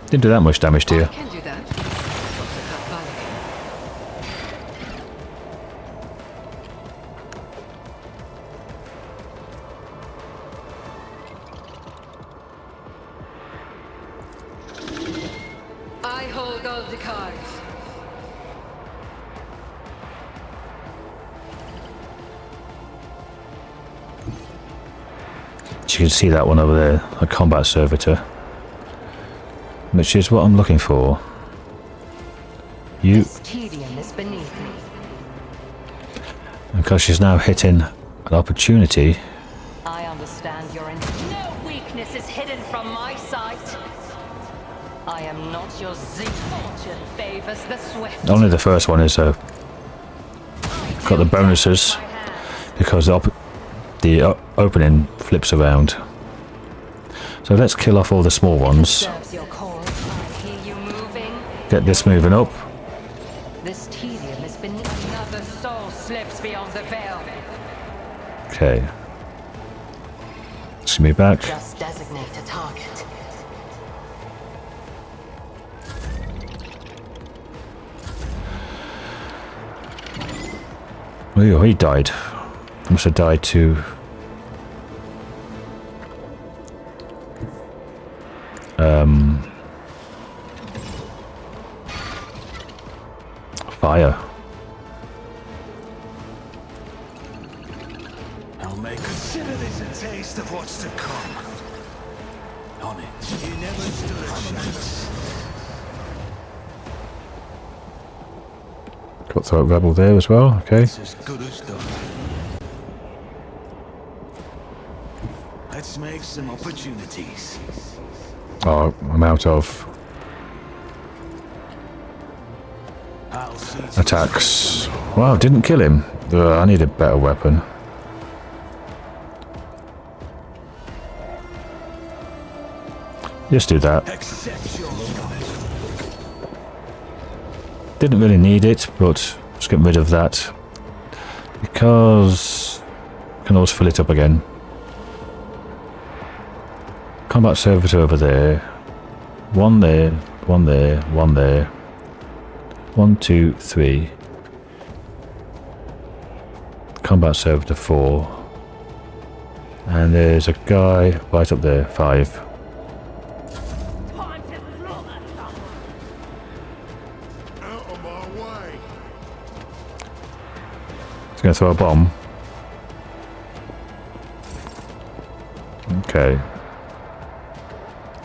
Didn't do that much damage to I you. can do that. What's a tough bargain? I hold all the cards. You can see that one over there, a combat servitor. Which is what I'm looking for. You, Tedium is beneath me. because she's now hitting an opportunity. I understand your no weakness is hidden from my sight. I am not your zeal. Fortune favors the swift. Only the first one is got the bonuses because the opening flips around. So let's kill off all the small ones. Serves your cause. I hear you moving. Get this moving up. This tedium is beneath. Another soul slips beyond the veil. Okay. Let's move back. Just designate a target. Oh, he died. Must have died to fire. I'll make consider this a taste of what's to come. On it. You never stood a chance. Cutthroat rebel there as well. Okay. It's as good as done. Let's make some opportunities. Oh, I'm out of I'll see to attacks. Wow, didn't kill him. I need a better weapon. Just do that. accept your Didn't really need it, but let's get rid of that. Because I can always fill it up again. Combat servitor over there. One there, one there, one there. 1, 2, 3. Combat servitor 4. And there's a guy right up there, 5. Out of my way. He's going to throw a bomb. Okay.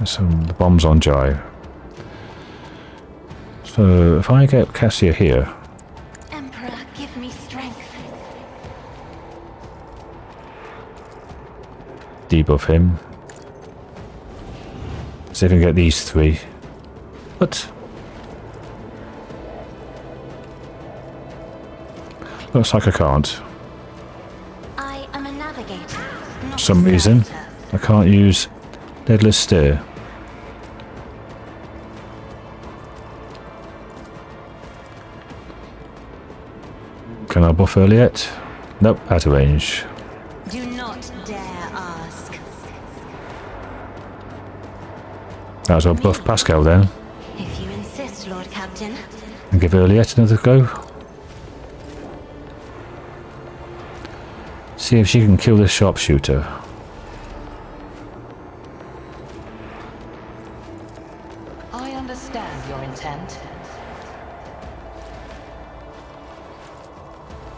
So the bomb's on Jai. So if I get Cassia here, Emperor, give me strength. debuff him. See if I can get these three. What? Looks like I can't. I am a navigator. For some reason, I can't use Deadless Steer. Can I buff Yrliet? Nope, out of range. Do not dare ask. Might as well buff Pascal then, If you insist, Lord Captain. and give Yrliet another go. See if she can kill this sharpshooter. I understand your intent.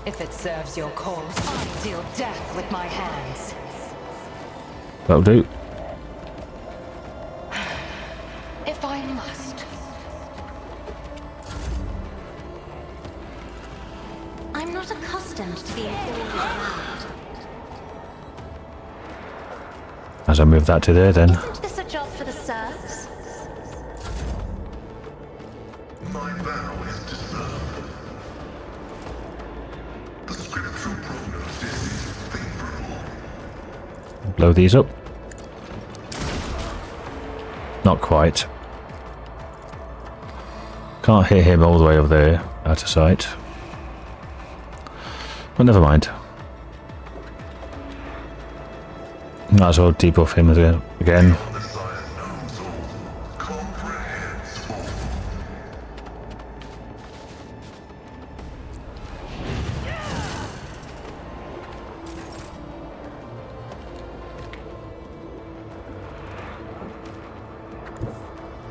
If it serves your cause, I deal death with my hands. That'll do. If I must. I'm not accustomed to being ordered around. As I move that to there then. Isn't this a job for the serfs? My vow is to serve. The scriptural prognosis is favorable. Blow these up. Not quite. Can't hit him all the way over there, out of sight. But never mind. Might as well debuff him again. Messiah knows all, comprehends all.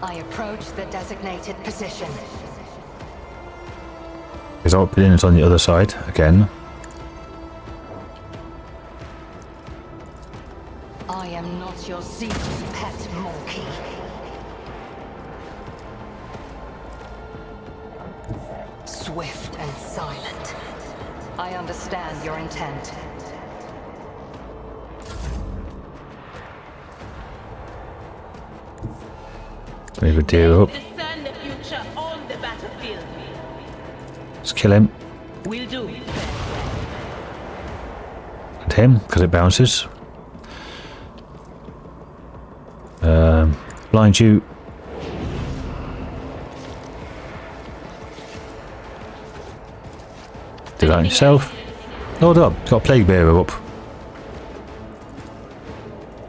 I approach the designated position. His opening is on the other side again. I am not your zealous pet monkey. Swift and silent. I understand your intent. Move a deer up. Discern the future on the battlefield. Let's kill him. Will do. And him, because it bounces. Blind you. Do that yourself. Hold up, got a plague bearer up.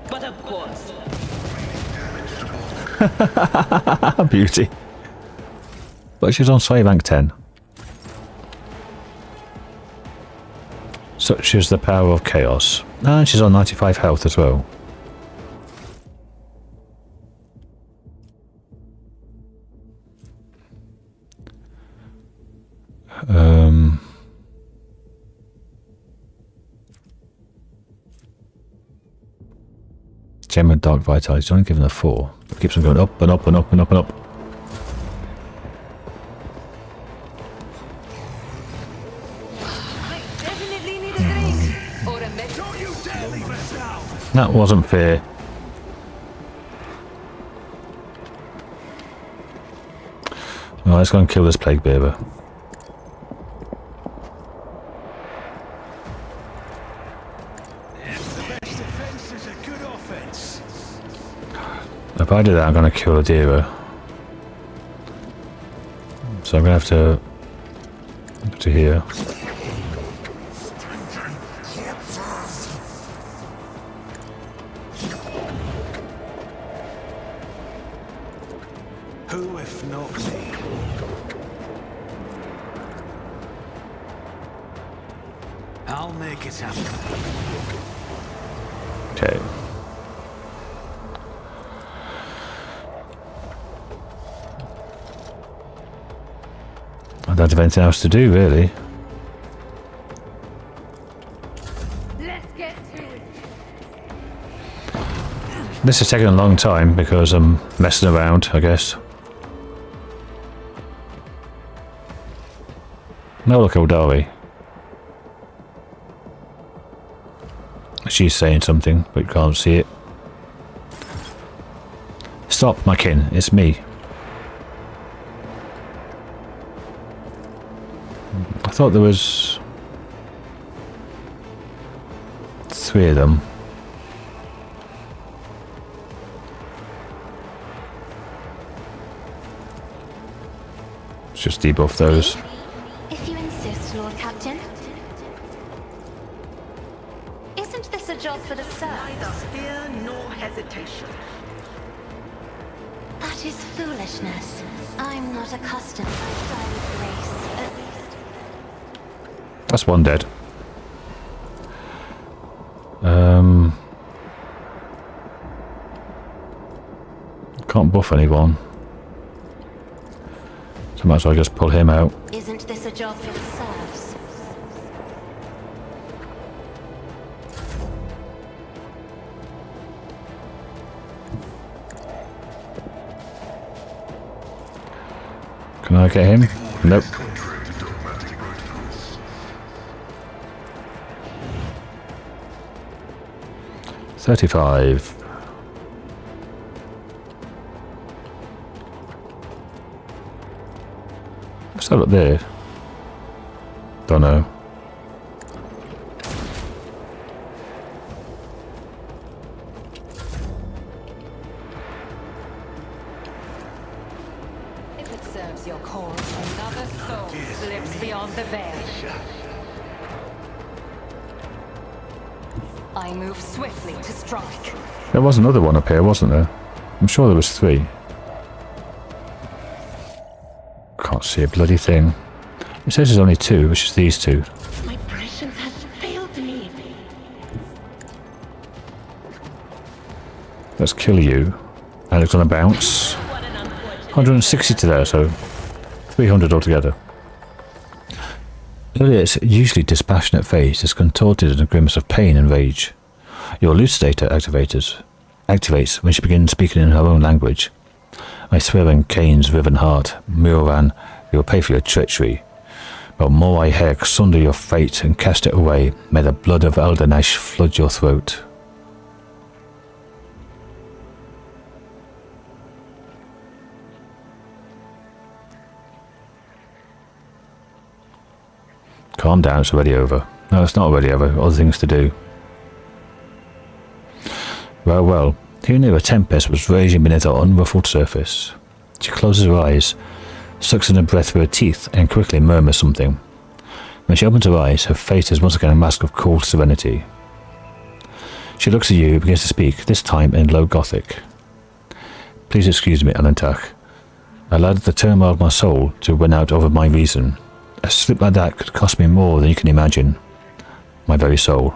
But of course, Beauty. But she's on save rank 10. Such is the power of chaos. And she's on 95 health as well. Gem of Dark Vitality. It's only given a 4. It keeps on going up and up and up and up and up. I definitely need a drink. Or a med. Don't you dare leave us now! That wasn't fair. Well, let's go and kill this plague bearer. The best defense is a good offense. If I do that, I'm going to kill a deer. So I'm going to have to go to here. Who if not me? I'll make it happen. Okay. I don't have anything else to do, really. let's get to it. This is taking a long time because I'm messing around, I guess. No, look, Aeldari. She's saying something, but you can't see it. Stop, my kin. It's me. I thought there was 3 of them. Let's just debuff those. If you insist, Lord Captain. Isn't this a job for the Neither serfs? fear nor hesitation. That is foolishness. I'm not accustomed to die with grace, at least. That's one dead. Can't buff anyone. So might as well just pull him out. Isn't this a job for the serfs? Can I get him? Nope. Contrary to dogmatic protocols. 35. What's that up there? Don't know. If it serves your cause, another soul slips beyond the veil. I move swiftly to strike. There was another one up here, wasn't there? I'm sure there was 3. Can't see a bloody thing. It says there's only 2, which is these 2. My prescience has failed me. Let's kill you. And it's gonna bounce. 160 to there, so 300 altogether. Yrliet's usually dispassionate face is contorted in a grimace of pain and rage. Your elucidator activates when she begins speaking in her own language. I swear on Cain's riven heart, Muran, you will pay for your treachery. But more I heck, sunder your fate and cast it away. May the blood of Eldanash flood your throat. Calm down, it's already over. No, it's not already over. Other things to do. Well, well. Who knew a tempest was raging beneath her unruffled surface? She closes her eyes, sucks in her breath through her teeth, and quickly murmurs something. When she opens her eyes, her face is once again a mask of cold serenity. She looks at you and begins to speak, this time in low Gothic. Please excuse me, Alentak. I allowed the turmoil of my soul to win out over my reason. A slip like that could cost me more than you can imagine. My very soul.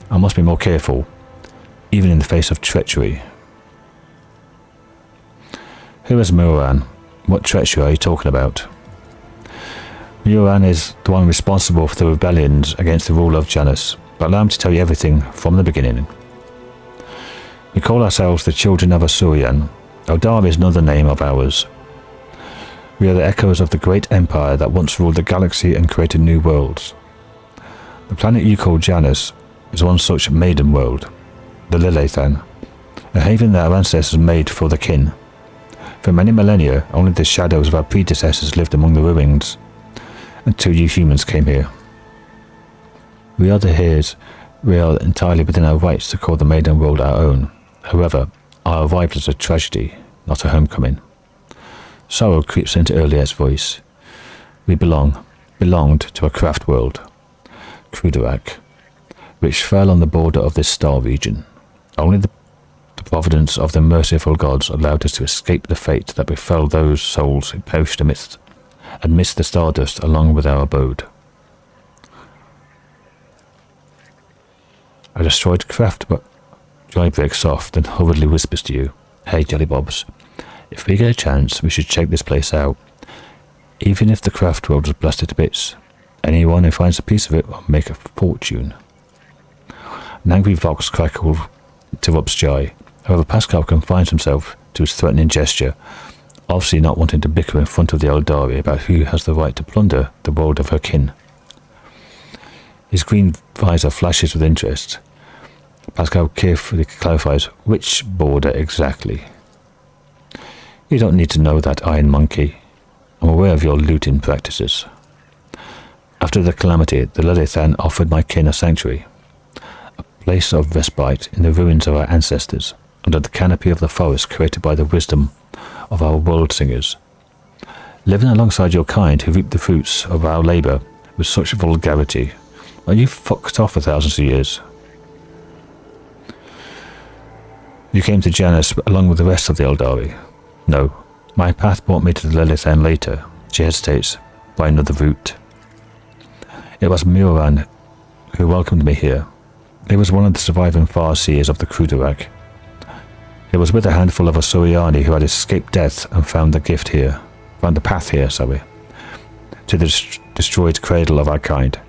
I must be more careful, even in the face of treachery. Who is Muran? What treachery are you talking about? Muran is the one responsible for the rebellions against the rule of Janus, but allow me to tell you everything from the beginning. We call ourselves the children of Asurian. Aeldari is another name of ours. We are the echoes of the great empire that once ruled the galaxy and created new worlds. The planet you call Janus is one such maiden world, the Lilithan, a haven that our ancestors made for the kin. For many millennia, only the shadows of our predecessors lived among the ruins, until you humans came here. We are the heirs. We are entirely within our rights to call the maiden world our own. However, our arrival is a tragedy, not a homecoming. Sorrow creeps into Yrliet's voice. We belonged to a craft world, Kruderak, which fell on the border of this star region. Only the providence of the merciful gods allowed us to escape the fate that befell those souls who perished amidst the stardust along with our abode. I destroyed the craft, but Johnny breaks off, then hurriedly whispers to you, "Hey, Jellybobs, if we get a chance, we should check this place out. Even if the craft world is blasted to bits, anyone who finds a piece of it will make a fortune." An angry vox crackled interrupts Jai. However, Pascal confines himself to his threatening gesture, obviously not wanting to bicker in front of the Aeldari about who has the right to plunder the world of her kin. His green visor flashes with interest. Pascal carefully clarifies which border exactly. You don't need to know that, Iron Monkey. I'm aware of your looting practices. After the calamity, the Lilithan offered my kin a sanctuary, a place of respite in the ruins of our ancestors, under the canopy of the forest created by the wisdom of our world singers. Living alongside your kind who reap the fruits of our labour with such vulgarity, are you fucked off for thousands of years? You came to Janus along with the rest of the Aeldari. No, my path brought me to the Lilithan later. She hesitates, by another route. It was Mioran who welcomed me here. He was one of the surviving Farseers of the Kruderak. He was with a handful of Asuriani who had escaped death and found the path here, to the destroyed cradle of our kind.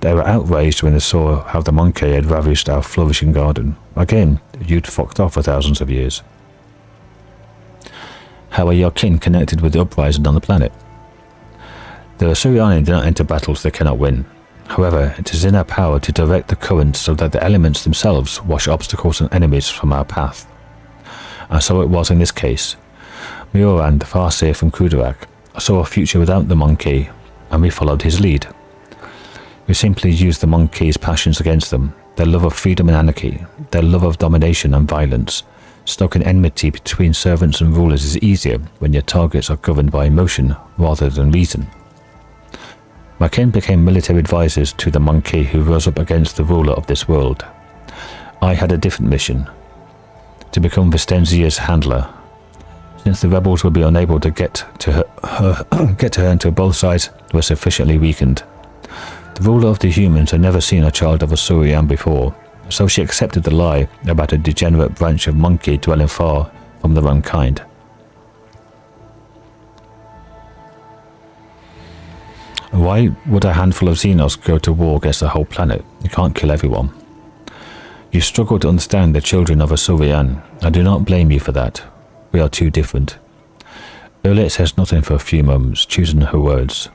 They were outraged when they saw how the monkey had ravished our flourishing garden. Again, you'd fucked off for thousands of years. How are your kin connected with the uprising on the planet? The Asuriani do not enter battles they cannot win. However, it is in our power to direct the currents so that the elements themselves wash obstacles and enemies from our path. And so it was in this case. Mioran, the Farseer from Kruderak, saw a future without the monkey, and we followed his lead. We simply used the monkey's passions against them, their love of freedom and anarchy, their love of domination and violence. Stoking enmity between servants and rulers is easier when your targets are governed by emotion rather than reason. My kin became military advisors to the monkey who rose up against the ruler of this world. I had a different mission, to become Vistenzia's handler. Since the rebels would be unable to get to her until both sides were sufficiently weakened. The ruler of the humans had never seen a child of Asurian before, so she accepted the lie about a degenerate branch of monkey dwelling far from their own kind. Why would a handful of Xenos go to war against the whole planet? You can't kill everyone. You struggle to understand the children of Asurian. I do not blame you for that. We are too different. Yrliet says nothing for a few moments, choosing her words.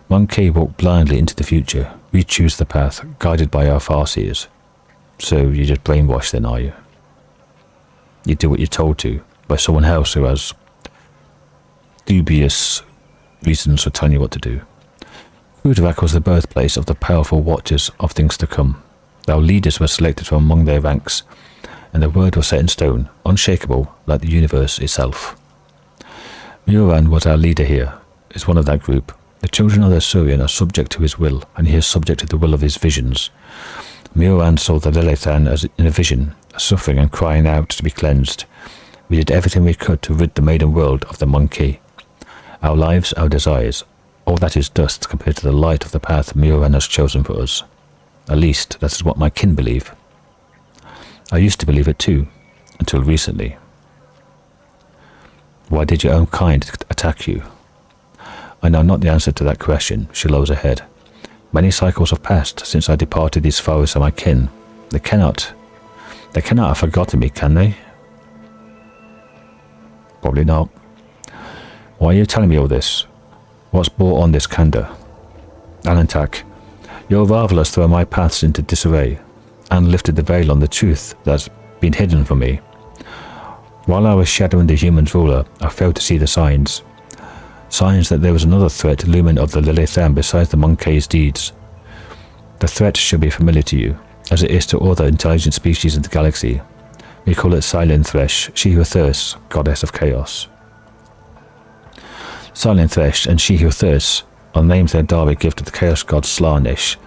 Monkey walked blindly into the future. We choose the path, guided by our Farseers. So you just brainwashed then, are you? You do what you're told to, by someone else who has dubious reasons for telling you what to do. Kruderak was the birthplace of the powerful watchers of things to come. Our leaders were selected from among their ranks, and their word was set in stone, unshakable like the universe itself. Mioran was our leader here, is one of that group. The children of the Asurian are subject to his will, and he is subject to the will of his visions. Mioran saw the Lilithan as in a vision, suffering and crying out to be cleansed. We did everything we could to rid the maiden world of the monkey. Our lives, our desires, all that is dust compared to the light of the path Mioran has chosen for us. At least, that is what my kin believe. I used to believe it too, until recently. Why did your own kind attack you? I know not the answer to that question. She lowers her head. Many cycles have passed since I departed these forests of my kin. They cannot have forgotten me, can they? Probably not. Why are you telling me all this? What's brought on this candor? Alantak, your arrival has thrown my paths into disarray, and lifted the veil on the truth that's been hidden from me. While I was shadowing the human's ruler, I failed to see the signs. Signs that there was another threat looming of the Lilithan besides the monkey's deeds. The threat should be familiar to you, as it is to other intelligent species in the galaxy. We call it Silent Thresh, she who thirsts, goddess of chaos. Silent Thresh and she who thirsts are names the Aeldari give to the chaos god Slaanesh,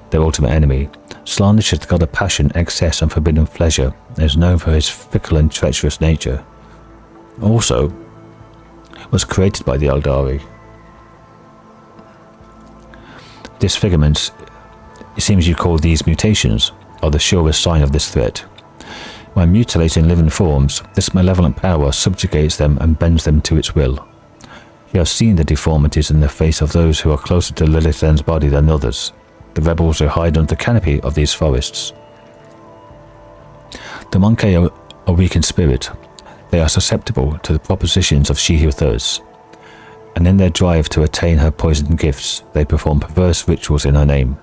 their ultimate enemy. Slaanesh is the god of passion, excess and forbidden pleasure, and is known for his fickle and treacherous nature. Also, was created by the Aeldari. Disfigurements, it seems you call these mutations, are the surest sign of this threat. When mutilating living forms, this malevolent power subjugates them and bends them to its will. You have seen the deformities in the face of those who are closer to Lilithan's body than others, the rebels who hide under the canopy of these forests. The monkey a weak in spirit, they are susceptible to the propositions of she who thirsts, and in their drive to attain her poisoned gifts, they perform perverse rituals in her name,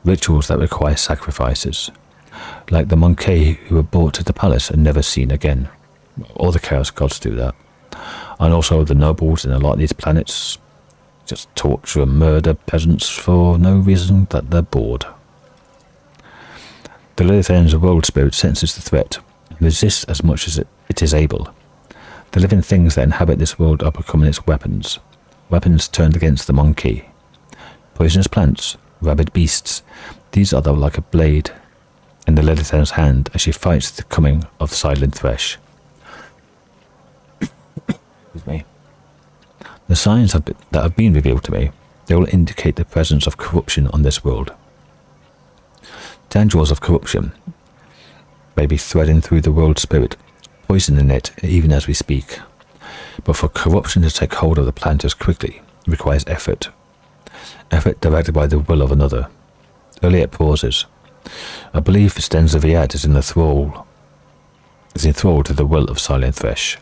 rituals that require sacrifices, like the Monkey who were brought to the palace and never seen again. All the Chaos Gods do that, and also the nobles in a lot of these planets just torture and murder peasants for no reason that they're bored. The Lilithan's world spirit senses the threat and resists as much as it is able. The living things that inhabit this world are becoming its weapons, weapons turned against the Monkey. Poisonous plants, rabid beasts, these are like a blade in the Lilithan's hand as she fights the coming of the Silent Thresh. Excuse me. The signs that have been revealed to me, they all indicate the presence of corruption on this world. Tendrils of corruption may be threading through the world spirit, poisoning it even as we speak. But for corruption to take hold of the planet as quickly requires effort. Effort directed by the will of another. Yrliet pauses. I believe Stenza Viad is enthralled to the will of Silent Thresh.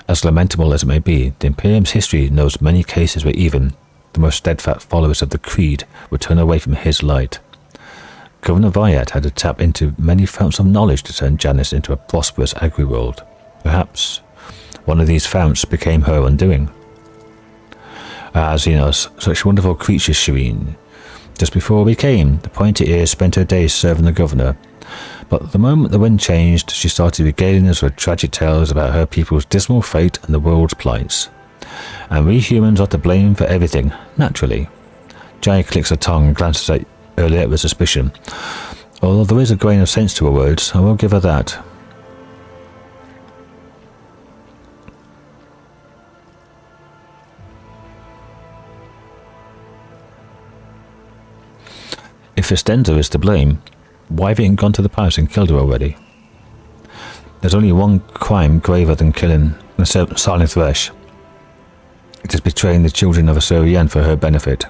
As lamentable as it may be, the Imperium's history knows many cases where even the most steadfast followers of the Creed would turn away from his light. Governor Viad had to tap into many founts of knowledge to turn Janus into a prosperous agri-world. Perhaps one of these founts became her undoing. Ah, Xenos, such wonderful creatures, Shireen. Just before we came, the pointy ears spent her days serving the governor. But the moment the wind changed, she started regaling us with tragic tales about her people's dismal fate and the world's plights. And we humans are to blame for everything, naturally. Jai clicks her tongue and glances at Yrliet with suspicion. Although there is a grain of sense to her words, I will give her that. If Estenza is to blame, why have you gone to the palace and killed her already? There's only one crime graver than killing the Silent Thresh. It is betraying the children of Asurian for her benefit.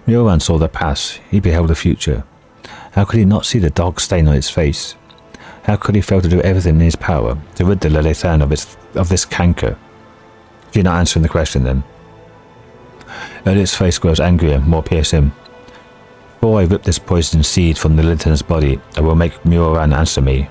Mioran saw the past, he beheld the future. How could he not see the dark stain on its face? How could he fail to do everything in his power to rid the Lilithan of this canker? You're not answering the question then. Yrliet's face grows angrier, more piercing. Before I rip this poisoned seed from the Lilithan's body, I will make Mioran answer me.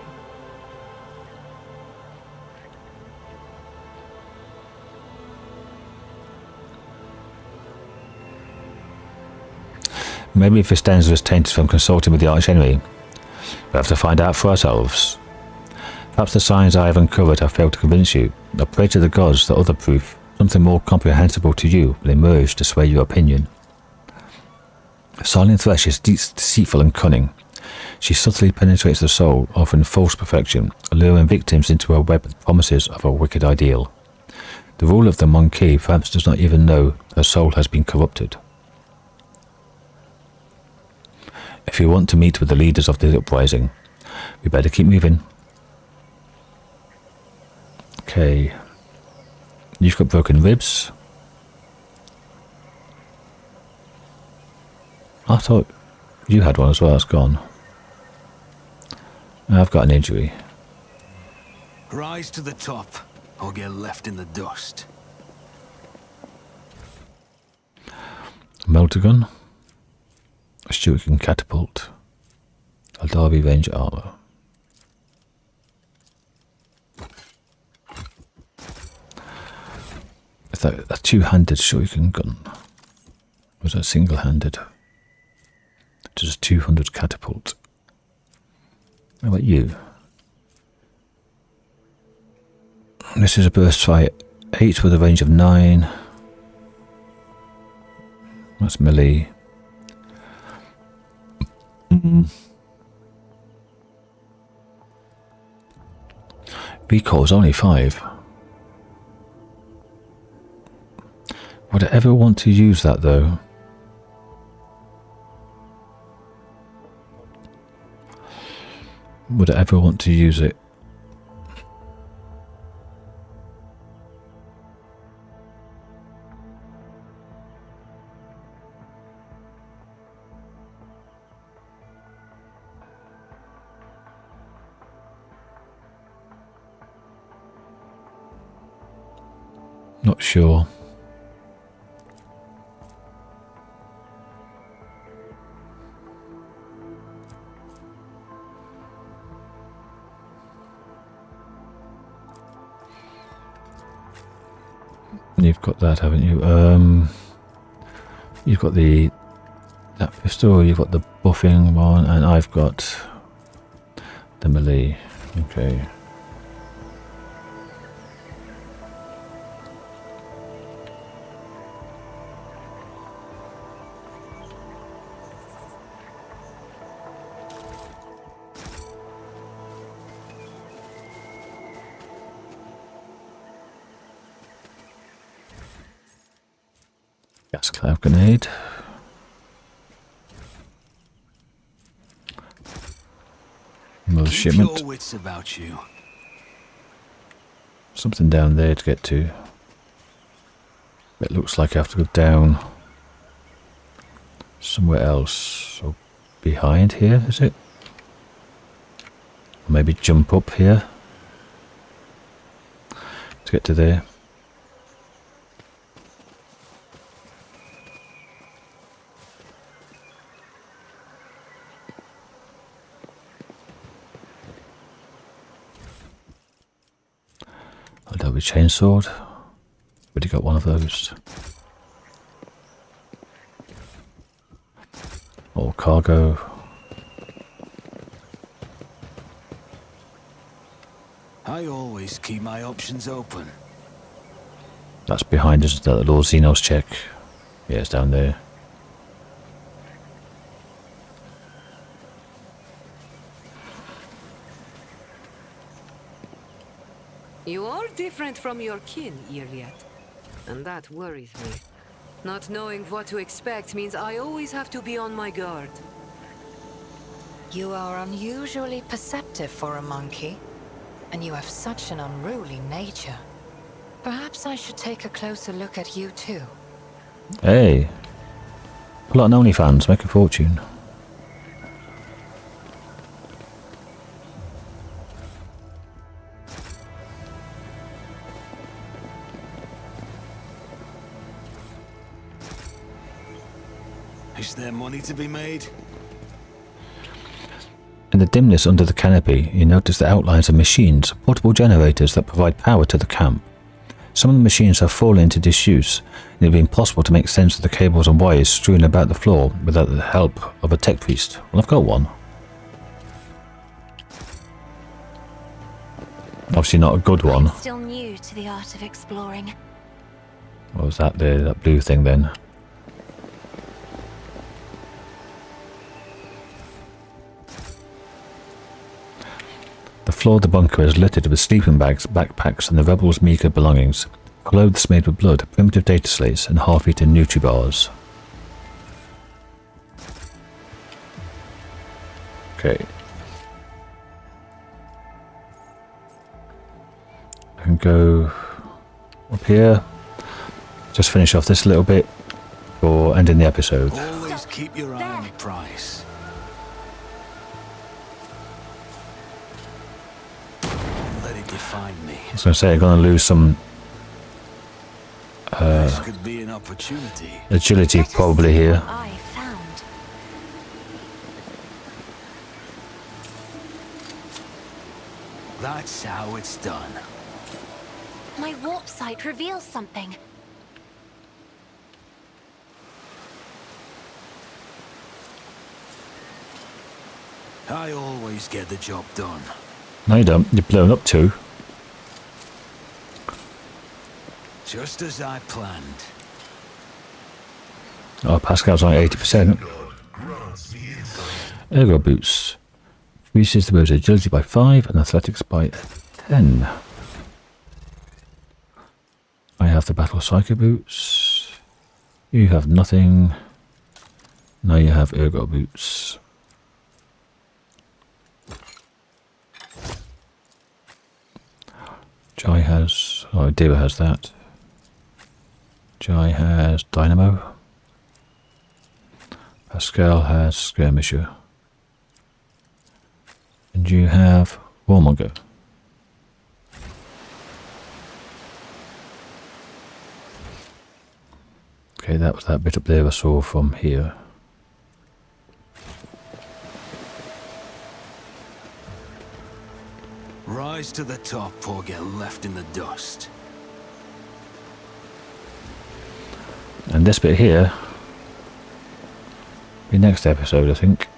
Maybe Fistenza was tainted from consulting with the Archenemy. We'll have to find out for ourselves. Perhaps the signs I have uncovered have failed to convince you. I pray to the gods that other proof, something more comprehensible to you, will emerge to sway your opinion. Silent Thresh is deceitful and cunning. She subtly penetrates the soul, offering false perfection, alluring victims into a web with promises of a wicked ideal. The ruler of the Monkey perhaps does not even know her soul has been corrupted. If you want to meet with the leaders of the uprising, we better keep moving. Okay. You've got broken ribs. I thought you had one as well, it's gone. I've got an injury. Rise to the top, or get left in the dust. Melter gun. A shuriken catapult. Aeldari range armor. Is that a two-handed shuriken gun? Or is that single-handed? Just 200 catapult. How about you? This is a burst fire 8 with a range of 9. That's melee. Recoil is only 5. Would I ever want to use that though? Would I ever want to use it? Not sure. You've got that, haven't you? You've got that pistol, you've got the buffing one, and I've got the melee. Okay. Gas cloud grenade. Another shipment. Your wits about you. Something down there to get to. It looks like I have to go down somewhere else. Or behind here, is it? Or maybe jump up here to get to there. Aeldari chainsword. Already got one of those. More cargo. I always keep my options open. That's behind us, that Lord Xenos check. Yeah, it's down there. You are different from your kin, Yrliet, and that worries me. Not knowing what to expect means I always have to be on my guard. You are unusually perceptive for a monkey, and you have such an unruly nature. Perhaps I should take a closer look at you too. Hey, pull out an OnlyFans, make a fortune. Is there money to be made? In the dimness under the canopy, you notice the outlines of machines, portable generators that provide power to the camp. Some of the machines have fallen into disuse, and it would be impossible to make sense of the cables and wires strewn about the floor without the help of a tech priest. Well, I've got one. Obviously not a good one. I'm still new to the art of exploring. What was that there, that blue thing then? The floor of the bunker is littered with sleeping bags, backpacks, and the rebels' meager belongings. Clothes made with blood, primitive data slates, and half-eaten Nutri-bars. Okay. I can go up here. Just finish off this little bit for ending the episode. Always keep your eye on the price. Find me. I was going to say I'm going to lose some this could be an opportunity. agility probably here. I found. That's how it's done. My warp sight reveals something. I always get the job done. No you don't, you're blown up too. Just as I planned. Oh, Pascal's on 80%. Ergo boots. Increases the bird's agility by 5 and athletics by 10. I have the battle Psyker boots. You have nothing. Now you have ergo boots. Jai has, oh, Deva has that. Jai has Dynamo. Pascal has Skirmisher. And you have Warmonger. Okay, that was that bit up there I saw from here. Rise to the top or get left in the dust. And this bit here, be next episode, I think.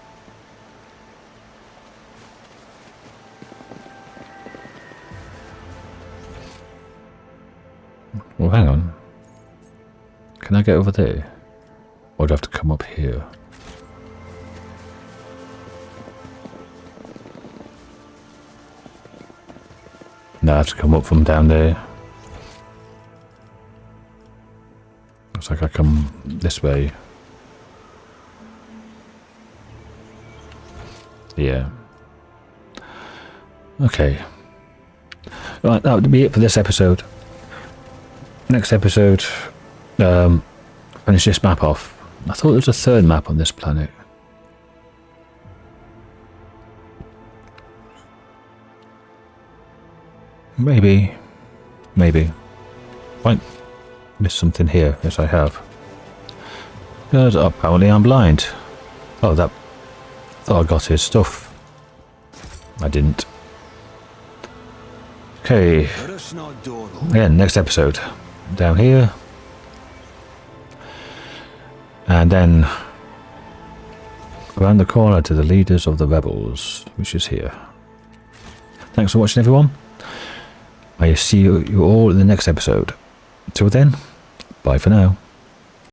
Well, hang on. Can I get over there? Or do I have to come up here? No, I have to come up from down there. Looks like I come this way. Yeah. Okay. Right, that would be it for this episode. Next episode, finish this map off. I thought there was a third map on this planet. Maybe. Might miss something here. Yes, I have. Because apparently I'm blind. Oh, that. Thought I got his stuff. I didn't. Okay. Again, next episode. Down here. And then around the corner to the leaders of the rebels, which is here. Thanks for watching, everyone. I see you all in the next episode. Till then, bye for now.